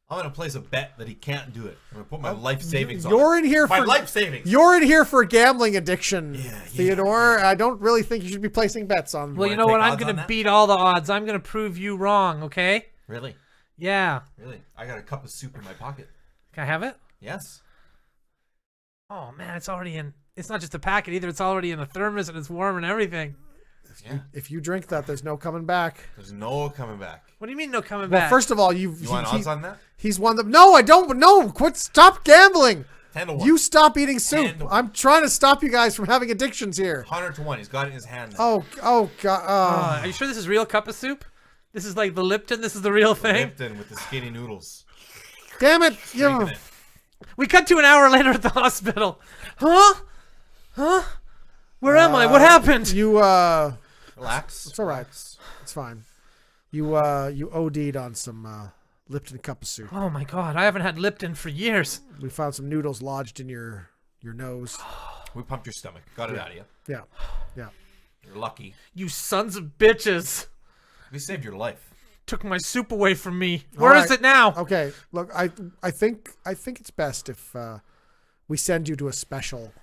I'm going to place a bet that he can't do it. I'm going to put my life savings on You're it. in here My for life savings. You're in here for gambling addiction, Yeah. Theodore. I don't really think you should be placing bets on. well, you wanna know take what? I'm odds on gonna that? beat all the odds. I'm gonna prove you wrong. Okay? Really? Yeah. Really? I got a cup of soup in my pocket. Can I have it? Yes. Oh man, it's already in. It's not just a packet either. It's already in the thermos and it's warm and everything. Yeah. If you drink that, there's no coming back. There's no coming back. What do you mean no coming Well, back? first of all, You want odds on that? he's won the. No, I don't. No, quit. Stop gambling. 10 to 1. You stop eating soup. 10 to 1. I'm trying to stop you guys from having addictions here. 100 to 1. He's got it in his hand now. Oh God. Are you sure this is real cup of soup? This is like the Lipton. This is the real thing. Lipton with the skinny noodles. Damn it! Drinking You. it. We cut to an hour later at the hospital. Huh? Where am I? What happened? You. Relax. It's all right. It's fine. You OD'd on some Lipton cup of soup. Oh my God! I haven't had Lipton for years. We found some noodles lodged in your nose. We pumped your stomach. Got it out of you. Yeah. Yeah. You're lucky. You sons of bitches! We saved your life. Took my soup away from me. Where is right. it now? Okay. Look, I think it's best if we send you to a special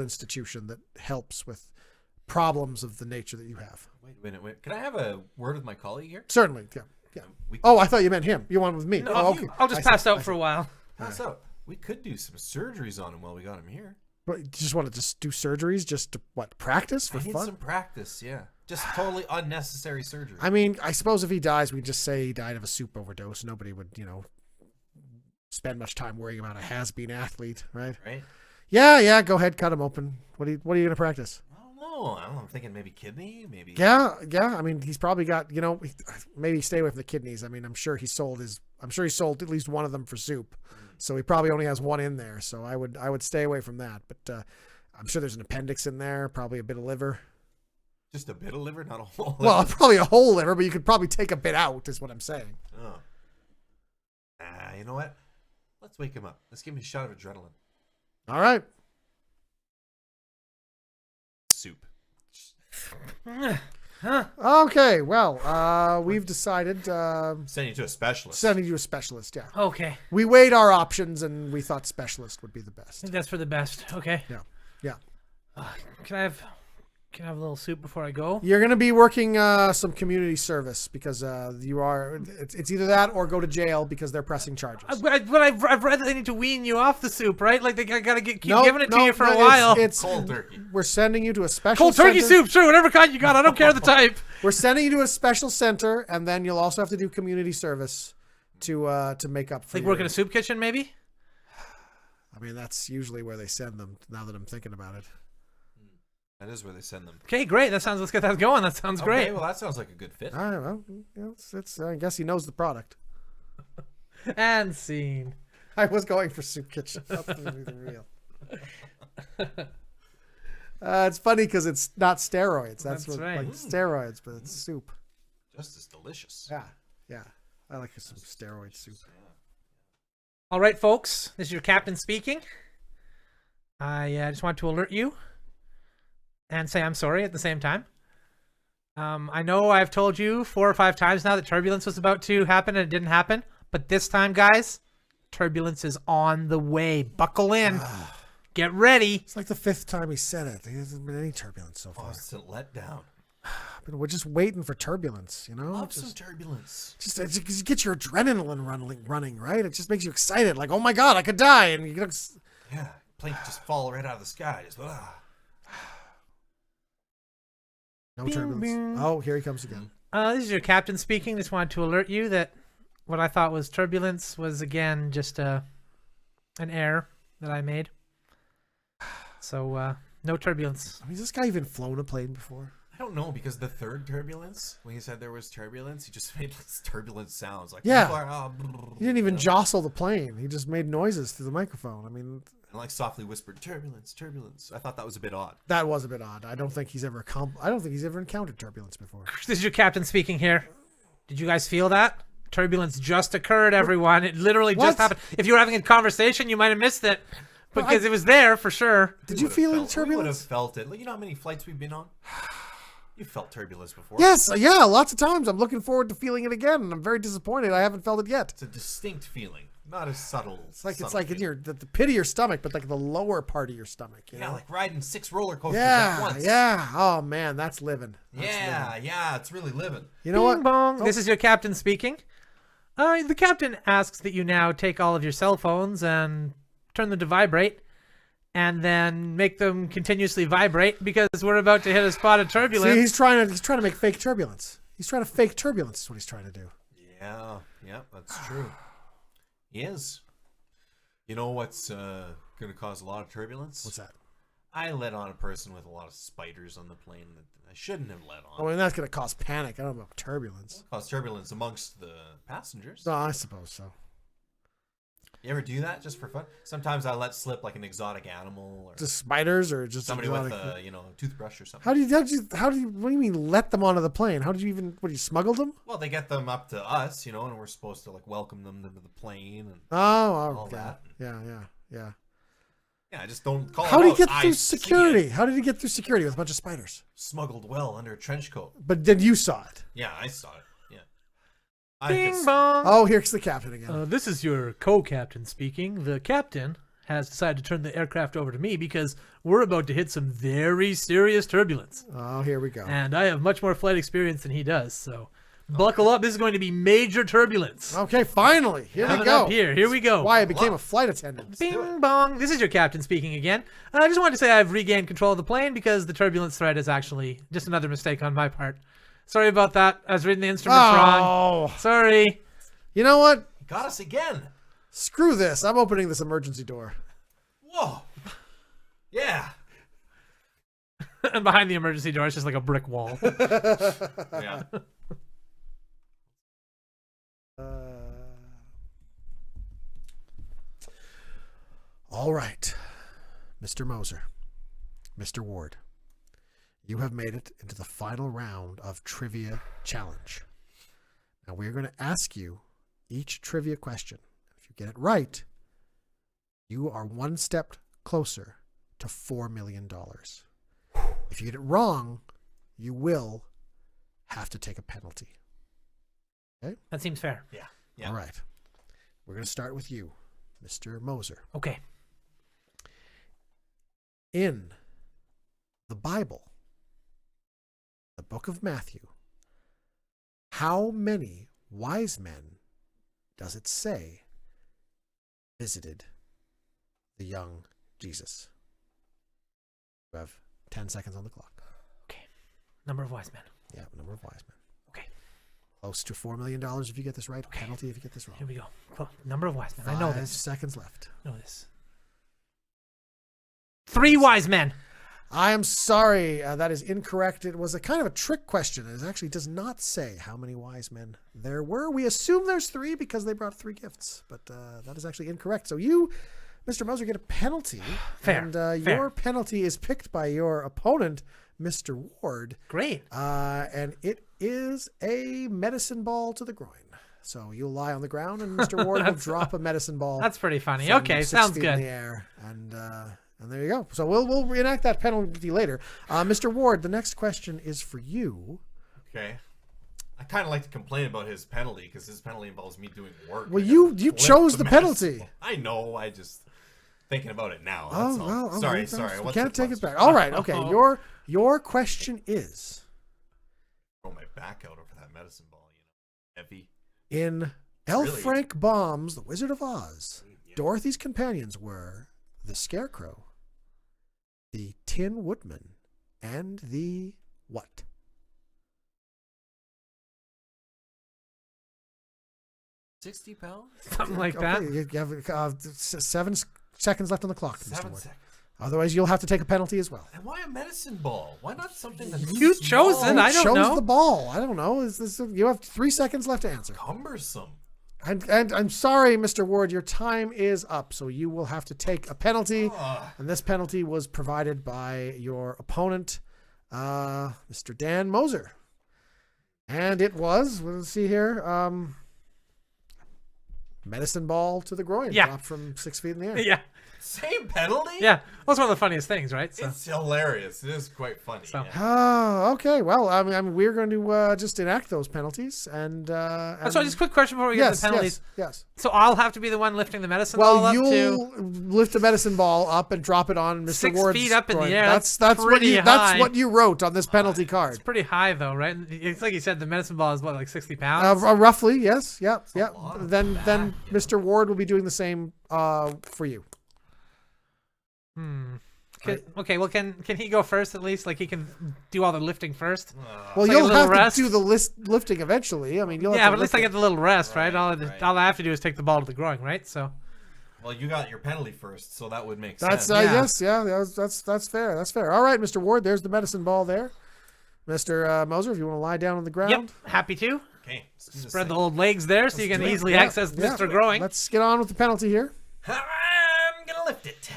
institution that helps with problems of the nature that you have. Wait a minute. Can I have a word with my colleague here? Certainly. Yeah. Yeah. We Oh, I thought you meant him. You want with me? No, Oh, okay. I'll just I see, pass I out see. for a while. pass out. We could do some surgeries on him while we got him here. But you just want to just do surgeries just to practice for I need fun? some practice, yeah. Just totally unnecessary surgery. I mean, I suppose if he dies, we can just say he died of a soup overdose. Nobody would, spend much time worrying about a has-been athlete, right? Right? Yeah, go ahead, cut him open. What are you going to practice? I don't know. I'm thinking maybe kidney, maybe. Yeah. I mean, he's probably got, maybe stay away from the kidneys. I mean, I'm sure he sold at least one of them for soup. So he probably only has one in there. So I would stay away from that. But I'm sure there's an appendix in there, probably a bit of liver. Just a bit of liver, not a whole liver. Well, probably a whole liver, but you could probably take a bit out, is what I'm saying. Oh. You know what? Let's wake him up. Let's give him a shot of adrenaline. All right. Soup. Okay. Well, we've decided Send you to a specialist. sending you a specialist. Yeah. Okay. We weighed our options and we thought specialist would be the I best. think that's for the best. Okay. Yeah. Can I have a little soup before I go? You're going to be working some community service because it's either that or go to jail because they're pressing charges. But I've read that they need to wean you off the soup, right? Like they gotta keep No, giving it to no, you for no, a while. It's Cold turkey. We're sending you to a special Cold turkey center. soup, sure, whatever kind you got. I don't care the type. We're sending you to a special center, and then you'll also have to do community service to make up for Like work in a soup kitchen, maybe? I mean, that's usually where they send them, now that I'm thinking about it. That is where they send them. Okay, great. Let's get that going. That sounds great. Okay, well, that sounds like a good fit. All right, well, it's I guess he knows the product. And scene. I was going for soup kitchen. That's the real. It's funny because it's not steroids. That's what, right. like steroids, but it's soup. Just as delicious. Yeah. I like some steroid soup. All right, folks. This is your captain speaking. I just want to alert you and say I'm sorry at the same time. I know I've told you 4 or 5 times now that turbulence was about to happen and it didn't happen. But this time, guys, turbulence is on the way. Buckle in. Get ready. It's like the 5th time he said it. There hasn't been any turbulence so far. Constant letdown. We're just waiting for turbulence, you know? Love some turbulence. Just get your adrenaline running, right? It just makes you excited. Like, oh my God, I could die. And you get Yeah, plane could just fall right out of the sky. Just, no Bing, turbulence. bing. Oh, here he comes again. This is your captain speaking. Just wanted to alert you that what I thought was turbulence was, again, just an error that I made. So, no turbulence. I mean, has this guy even flown a plane before? I don't know, because the third turbulence, when he said there was turbulence, he just made this turbulent sounds. Like, Yeah. people are, He didn't even jostle the plane. He just made noises through the microphone. I mean, and like softly whispered, turbulence, turbulence. I thought that was a bit odd. that was a bit odd. I don't think he's ever encountered turbulence before. This is your captain speaking here. Did you guys feel that? Turbulence just occurred, everyone. It literally What? just happened. If you were having a conversation, you might have missed it. Because it was there for sure. Did you feel any We would have turbulence? felt it. Like, you know how many flights we've been on? You felt turbulence before. Yes, yeah, lots of times. I'm looking forward to feeling it again, and I'm very disappointed I haven't felt it yet. It's a distinct feeling, not as subtle. It's like in the pit of your stomach, but like the lower part of your stomach. You Yeah, know? like riding 6 roller coasters at Yeah, once. yeah. Oh man, that's living. Yeah, it's really living. You know what? Bing bong. This is your captain speaking. The captain asks that you now take all of your cell phones and turn them to vibrate, and then make them continuously vibrate because we're about to hit a spot of turbulence. See, he's trying to make fake turbulence. He's trying to fake turbulence. Is what he's trying to do. Yeah, that's true. He is. You know what's going to cause a lot of turbulence? What's that? I let on a person with a lot of spiders on the plane that I shouldn't have let on. Oh, and that's going to cause panic. I don't know about turbulence. Cause turbulence amongst the passengers. No, I suppose so. You ever do that just for fun? Sometimes I let slip like an exotic animal or Just spiders or just somebody exotic- with a toothbrush or something. How do you? What do you mean? Let them onto the plane? How did you even? What, you smuggled them? Well, they get them up to us, and we're supposed to like welcome them to the plane and Oh, all okay. that. Yeah. Yeah, I just don't call. How it did he out. get I through see security? it. How did he get through security with a bunch of spiders? Smuggled well under a trench coat. But then you saw it. Yeah, I saw it. Yeah. I Bing just, bong. Oh, here's the captain again. This is your co-captain speaking. The captain has decided to turn the aircraft over to me because we're about to hit some very serious turbulence. Oh, here we go. And I have much more flight experience than he does, so buckle up. This is going to be major turbulence. Okay, finally. Here we Coming go. up here we go. Why I became a flight attendant. Bing bong. This is your captain speaking again. I just wanted to say I've regained control of the plane because the turbulence threat is actually just another mistake on my part. Sorry about that. I was reading the instruments wrong. Oh, Sorry. you know what? got us again. Screw this. I'm opening this emergency door. Whoa. Yeah. And behind the emergency door, it's just like a brick wall. Yeah. All right, Mr. Moser, Mr. Ward, you have made it into the final round of Trivia Challenge. Now we are going to ask you each trivia question. If you get it right, you are one step closer to $4 million. If you get it wrong, you will have to take a penalty. That seems fair. Yeah. All right. We're going to start with you, Mr. Moser. Okay. In the Bible, the book of Matthew, how many wise men does it say visited the young Jesus? You have 10 seconds on the clock. Okay. Number of wise men. Yeah, number of wise men. Okay. Close to $4 million if you get this right. Penalty if you get this wrong. Here we go. Number of wise men. I know 5 this. seconds left. I know this. 3 wise men. I am sorry. That is incorrect. It was a kind of a trick question. It actually does not say how many wise men there were. We assume there's 3 because they brought 3 gifts, but that is actually incorrect. So you, Mr. Moser, get a penalty. Fair. And your penalty is picked by your opponent, Mr. Ward. Great. And it is a medicine ball to the groin. So you'll lie on the ground, and Mr. Ward will drop a medicine ball. That's pretty funny. From Okay, 6 sounds feet good. in the air, and there you go. So we'll reenact that penalty later. Mr. Ward, the next question is for you. Okay. I kind of like to complain about his penalty because his penalty involves me doing work. Well, I you gotta chose flip the medicine penalty. ball. I know. I just thinking about it now. Oh That's all. well. Sorry. You What's can't your take it back. question? All right. Okay. Your question is: Throw my back out over that medicine ball. Heavy. in L. Really? Frank Baum's The Wizard of Oz, Dorothy's companions were the Scarecrow, the Tin Woodman, and the what? £60? Something like that. You have 7 seconds left on the clock, Mr. 7 Ward. seconds. Otherwise, you'll have to take a penalty as well. And why a medicine ball? Why not something that's You chose small, it. I don't chose know. the ball. I don't know. You have 3 seconds left to answer. cumbersome? And I'm sorry, Mr. Ward, your time is up, so you will have to take a penalty. And this penalty was provided by your opponent, Mr. Dan Moser. And it was, let's see here, medicine ball to the groin, dropped from 6 feet in the air. Yeah. Same penalty? Yeah. Well, it's one of the funniest things, right? So. It's hilarious. It is quite funny. So- Yeah. Oh, okay. Well, I mean, we're going to just enact those penalties. And So just a quick question before we get to the penalties. Yes. So I'll have to be the one lifting the medicine ball Well, up you'll to lift a medicine ball up and drop it on Mr. 6 Ward's feet up in the groin. air. That's Pretty what that's high. what you wrote on this penalty card. It's pretty high though, right? It's like you said, the medicine ball is what, like 60 pounds? Roughly, yes. Yep. lot of Then back. Mr. Ward will be doing the same for you. Okay, well, can he go first at least? Like he can do all the lifting first? Well, like a you'll little have rest? to do the lifting eventually. I mean, you'll Yeah, have but to at least I lift get the little rest, right? All right. I have to do is take the ball to the groin, right? So Well, you got your penalty first, so that would make That's sense. yes, yeah, that's fair. That's fair. All right, Mr. Ward, there's the medicine ball there. Mr. Moser, if you want to lie down on the ground. yep, happy to. Okay. let's do this Spread the thing. old legs there so you can do it. easily Yeah, access yeah. Mr. Growing. Let's get on with the penalty here. I'm gonna lift it.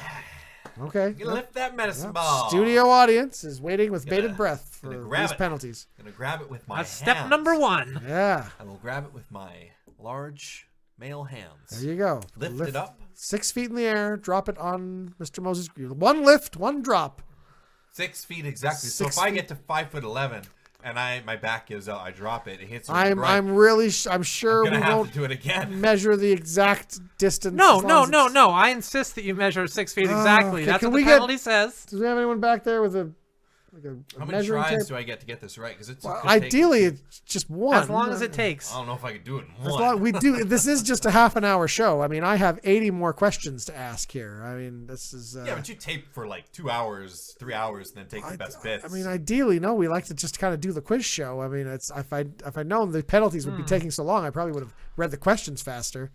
Okay. Gonna lift that medicine ball. Studio audience is waiting with bated Gonna- breath for gonna grab these it. penalties. Gonna grab it with my That's step hands. number 1. Yeah. I will grab it with my large male hands. There you go. Lift it up. 6 feet in the air. Drop it on Mr. Moses. 1 lift, 1 drop. 6 feet exactly. So 6 if I feet. get to 5'11" and my back gives out, I drop it. It hits. I'm sure I'm we gonna have won't to do it again. measure the exact distance. No, as long no, as no, it's- no. I insist that you measure 6 feet exactly. okay, That's can what we the get- penalty says. Does we have anyone back there with a How many measuring tries tape? do I get this right? Because it's Well, ideally, it's just 1. As long as it takes. I don't know if I could do it in As one. long we do. This is just a half an hour show. I mean, I have 80 more questions to ask here. I mean, this is. Yeah, but you tape for like 2 hours, 3 hours, and then take the best bits. I mean, ideally, no. We like to just kind of do the quiz show. I mean, it's if I'd known the penalties would be taking so long, I probably would have read the questions faster.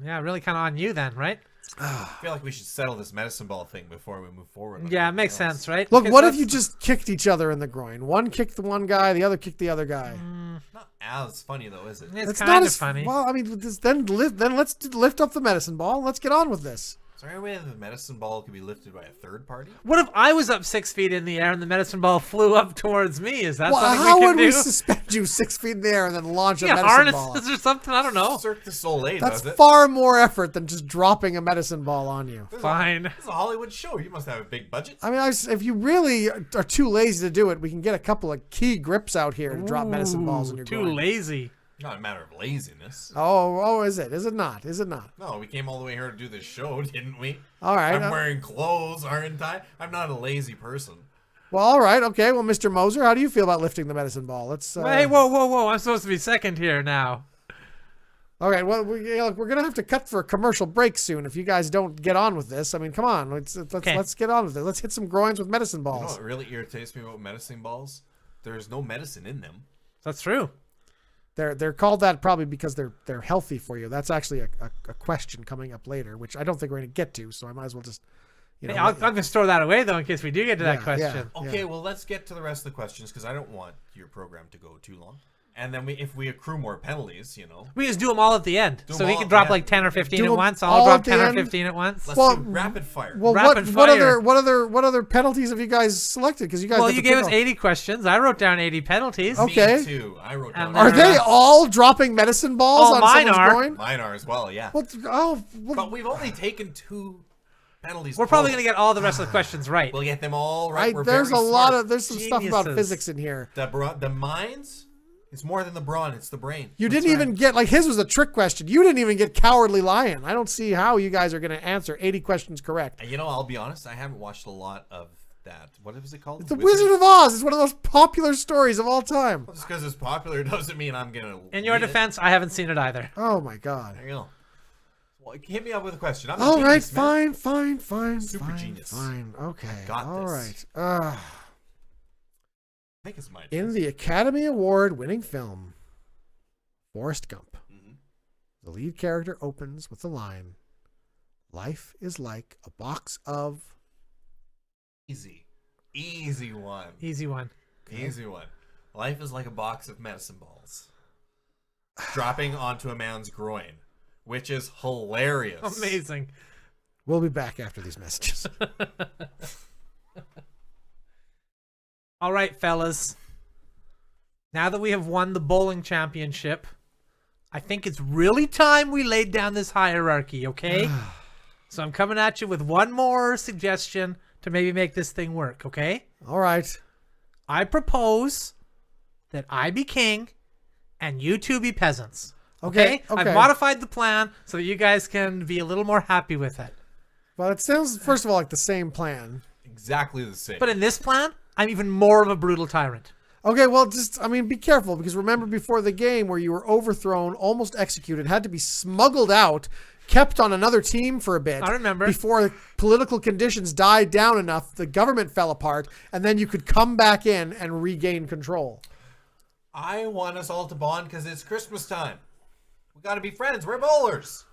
Yeah, really kind of on you then, right? I feel like we should settle this medicine ball thing before we move forward. on Yeah, it anything makes else. sense, right? Look, Because what if that's- you just kicked each other in the groin? One kicked the one guy, the other kicked the other guy. Not as funny though, is it? It's not kind of as funny. Well, I mean, then let's lift up the medicine ball. Let's get on with this. Is there any way that the medicine ball could be lifted by a third party? What if I was up 6 feet in the air and the medicine ball flew up towards me? Is that Well, something how we can would do? we suspend you 6 feet in the air and then launch a Yeah, medicine ball? harnesses or something. I don't know. Cirque du Soleil That's does it. far more effort than just dropping a medicine ball on you. Fine. It's a Hollywood show. You must have a big budget. I mean, if you really are too lazy to do it, we can get a couple of key grips out here to drop medicine balls in your Too groin. lazy. Not a matter of laziness. Oh, is it? Is it not? Is it not? No, we came all the way here to do this show, didn't we? All right. I'm wearing clothes, aren't I? I'm not a lazy person. Well, all right. Okay. Well, Mr. Moser, how do you feel about lifting the medicine ball? Let's. Hey, whoa! I'm supposed to be second here now. Okay. Well, we're gonna have to cut for a commercial break soon if you guys don't get on with this. I mean, come on. Let's get on with it. Let's hit some groins with medicine You know balls. what really irritates me about medicine balls? There's no medicine in them. That's true. They're called that probably because they're healthy for you. That's actually a question coming up later, which I don't think we're gonna get to. So I might as well just You Hey, know, I'm going to store that away, though, in case we do get to that question. Okay, well, let's get to the rest of the questions because I don't want your program to go too long. And then if we accrue more penalties, We just do them all at the end. Do So them he all can at drop the like end. 10 or 15 Do at them once. all I'll drop at the 10 or end. 15 at once. let's Well, do rapid fire. well, Rapid what fire. other penalties have you guys selected? Because you guys. Well, get you to gave pick us all- 80 questions. I wrote down 80 penalties. Okay. Me too. I wrote down. And Are then- they all dropping medicine balls Oh, on mine someone's are. groin? Mine are as well, yeah. What? Oh, what, But we've only taken 2 penalties. We're probably total. going to get all the rest of the questions right. We'll get them all right. We're there's very a lot smart. of there's some stuff about Geniuses. physics in here. The minds. It's more than the brawn. It's the brain. You didn't even get like his was a trick question. You didn't even get Cowardly Lion. I don't see how you guys are going to answer 80 questions correct. And I'll be honest. I haven't watched a lot of that. What was it called? The Wizard of Oz is one of the most popular stories of all time. Just because it's popular doesn't mean I'm gonna. In your read it. defense, I haven't seen it either. Oh my God. There you go. Well, hit me up with a question. I'm a All right, genius, man. fine. Super genius. Fine. Okay. got All this. right. I think it's mine. In the Academy Award winning film, Forrest Gump, the lead character opens with the line, "Life is like a box of..." Easy one. Easy one. Easy one. Life is like a box of medicine balls dropping onto a man's groin, which is hilarious. Amazing. We'll be back after these messages. All right, fellas. Now that we have won the bowling championship, I think it's really time we laid down this hierarchy, okay? So I'm coming at you with one more suggestion to maybe make this thing work, okay? All right. I propose that I be king and you two be peasants. Okay. I've modified the plan so that you guys can be a little more happy with it. Well, it sounds, first of all, like the same plan. Exactly the same. But in this plan, I'm even more of a brutal tyrant. Okay, well, be careful, because remember before the game where you were overthrown, almost executed, had to be smuggled out, kept on another team for a bit. I remember. Before political conditions died down enough, the government fell apart, and then you could come back in and regain control. I want us all to bond because it's Christmas time. We got to be friends. We're bowlers.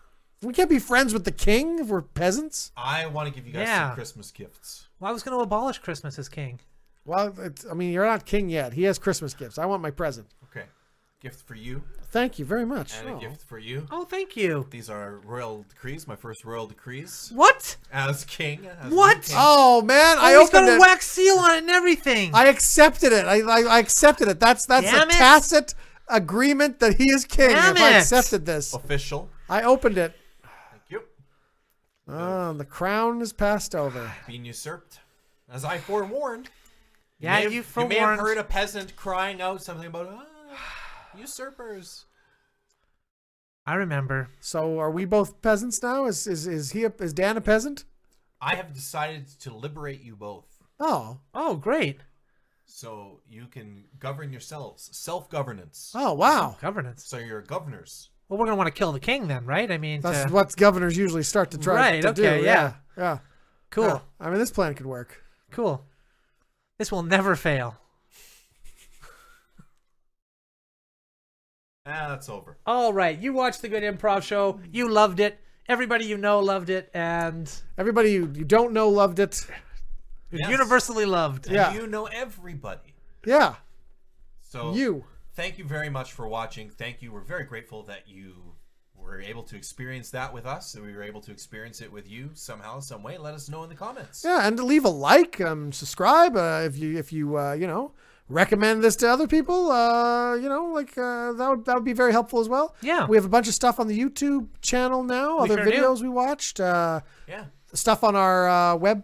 We can't be friends with the king if we're peasants. I want to give you guys Yeah. some Christmas gifts. Well, I was going to abolish Christmas as king. Well, you're not king yet. He has Christmas gifts. I want my present. Okay. Gift for you Thank you very much. and a gift for you. Oh, thank you. These are royal decrees, my first royal decrees What? as king. As What? new king. Oh, man, I Oh, he's got opened a it. wax seal on it and everything. I accepted it. I accepted it. That's Damn a it. tacit agreement that he is king. Damn if I it. accepted this, Official. I opened it. Thank you. Oh, the crown is passed over. Being usurped. As I forewarned. Yeah, you you may have forewarned. heard a peasant crying out something about usurpers. I remember. So, are we both peasants now? Is Dan a peasant? I have decided to liberate you both. Oh, Oh, great. So you can govern yourselves. Self-governance. oh, wow. Governance. So you're governors. Well, we're going to want to kill the king then, right? I mean, That's what governors usually start to try Right, to okay, do. yeah. Yeah. cool. Yeah. I mean, this plan could work. Cool. This will never fail. That's over. All right. You watched the Good Improv Show. You loved it. Everybody you know loved it. And Everybody you don't know loved it. it was Yes. universally loved. And Yeah. you know everybody. Yeah. So You. thank you very much for watching. Thank you. We're very grateful that you were able to experience that with us. So we were able to experience it with you somehow, some way. Let us know in the comments. Yeah, and to leave a like, subscribe if you recommend this to other people. That would be very helpful as well. Yeah. We have a bunch of stuff on the YouTube channel now. We Other sure do. videos we watched. Yeah. Stuff on our web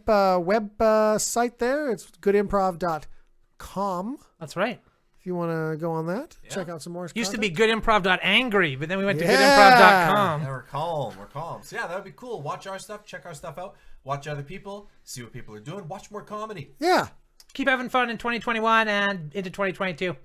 site there. It's goodimprov.com. That's right. If you want to go on that, check out some more. Used to content. be goodimprov.angry, but then we went to Yeah. goodimprov.com. Yeah, we're calm. We're calm. So yeah, that would be cool. Watch our stuff. Check our stuff out. Watch other people. See what people are doing. Watch more comedy. Yeah. Keep having fun in 2021 and into 2022.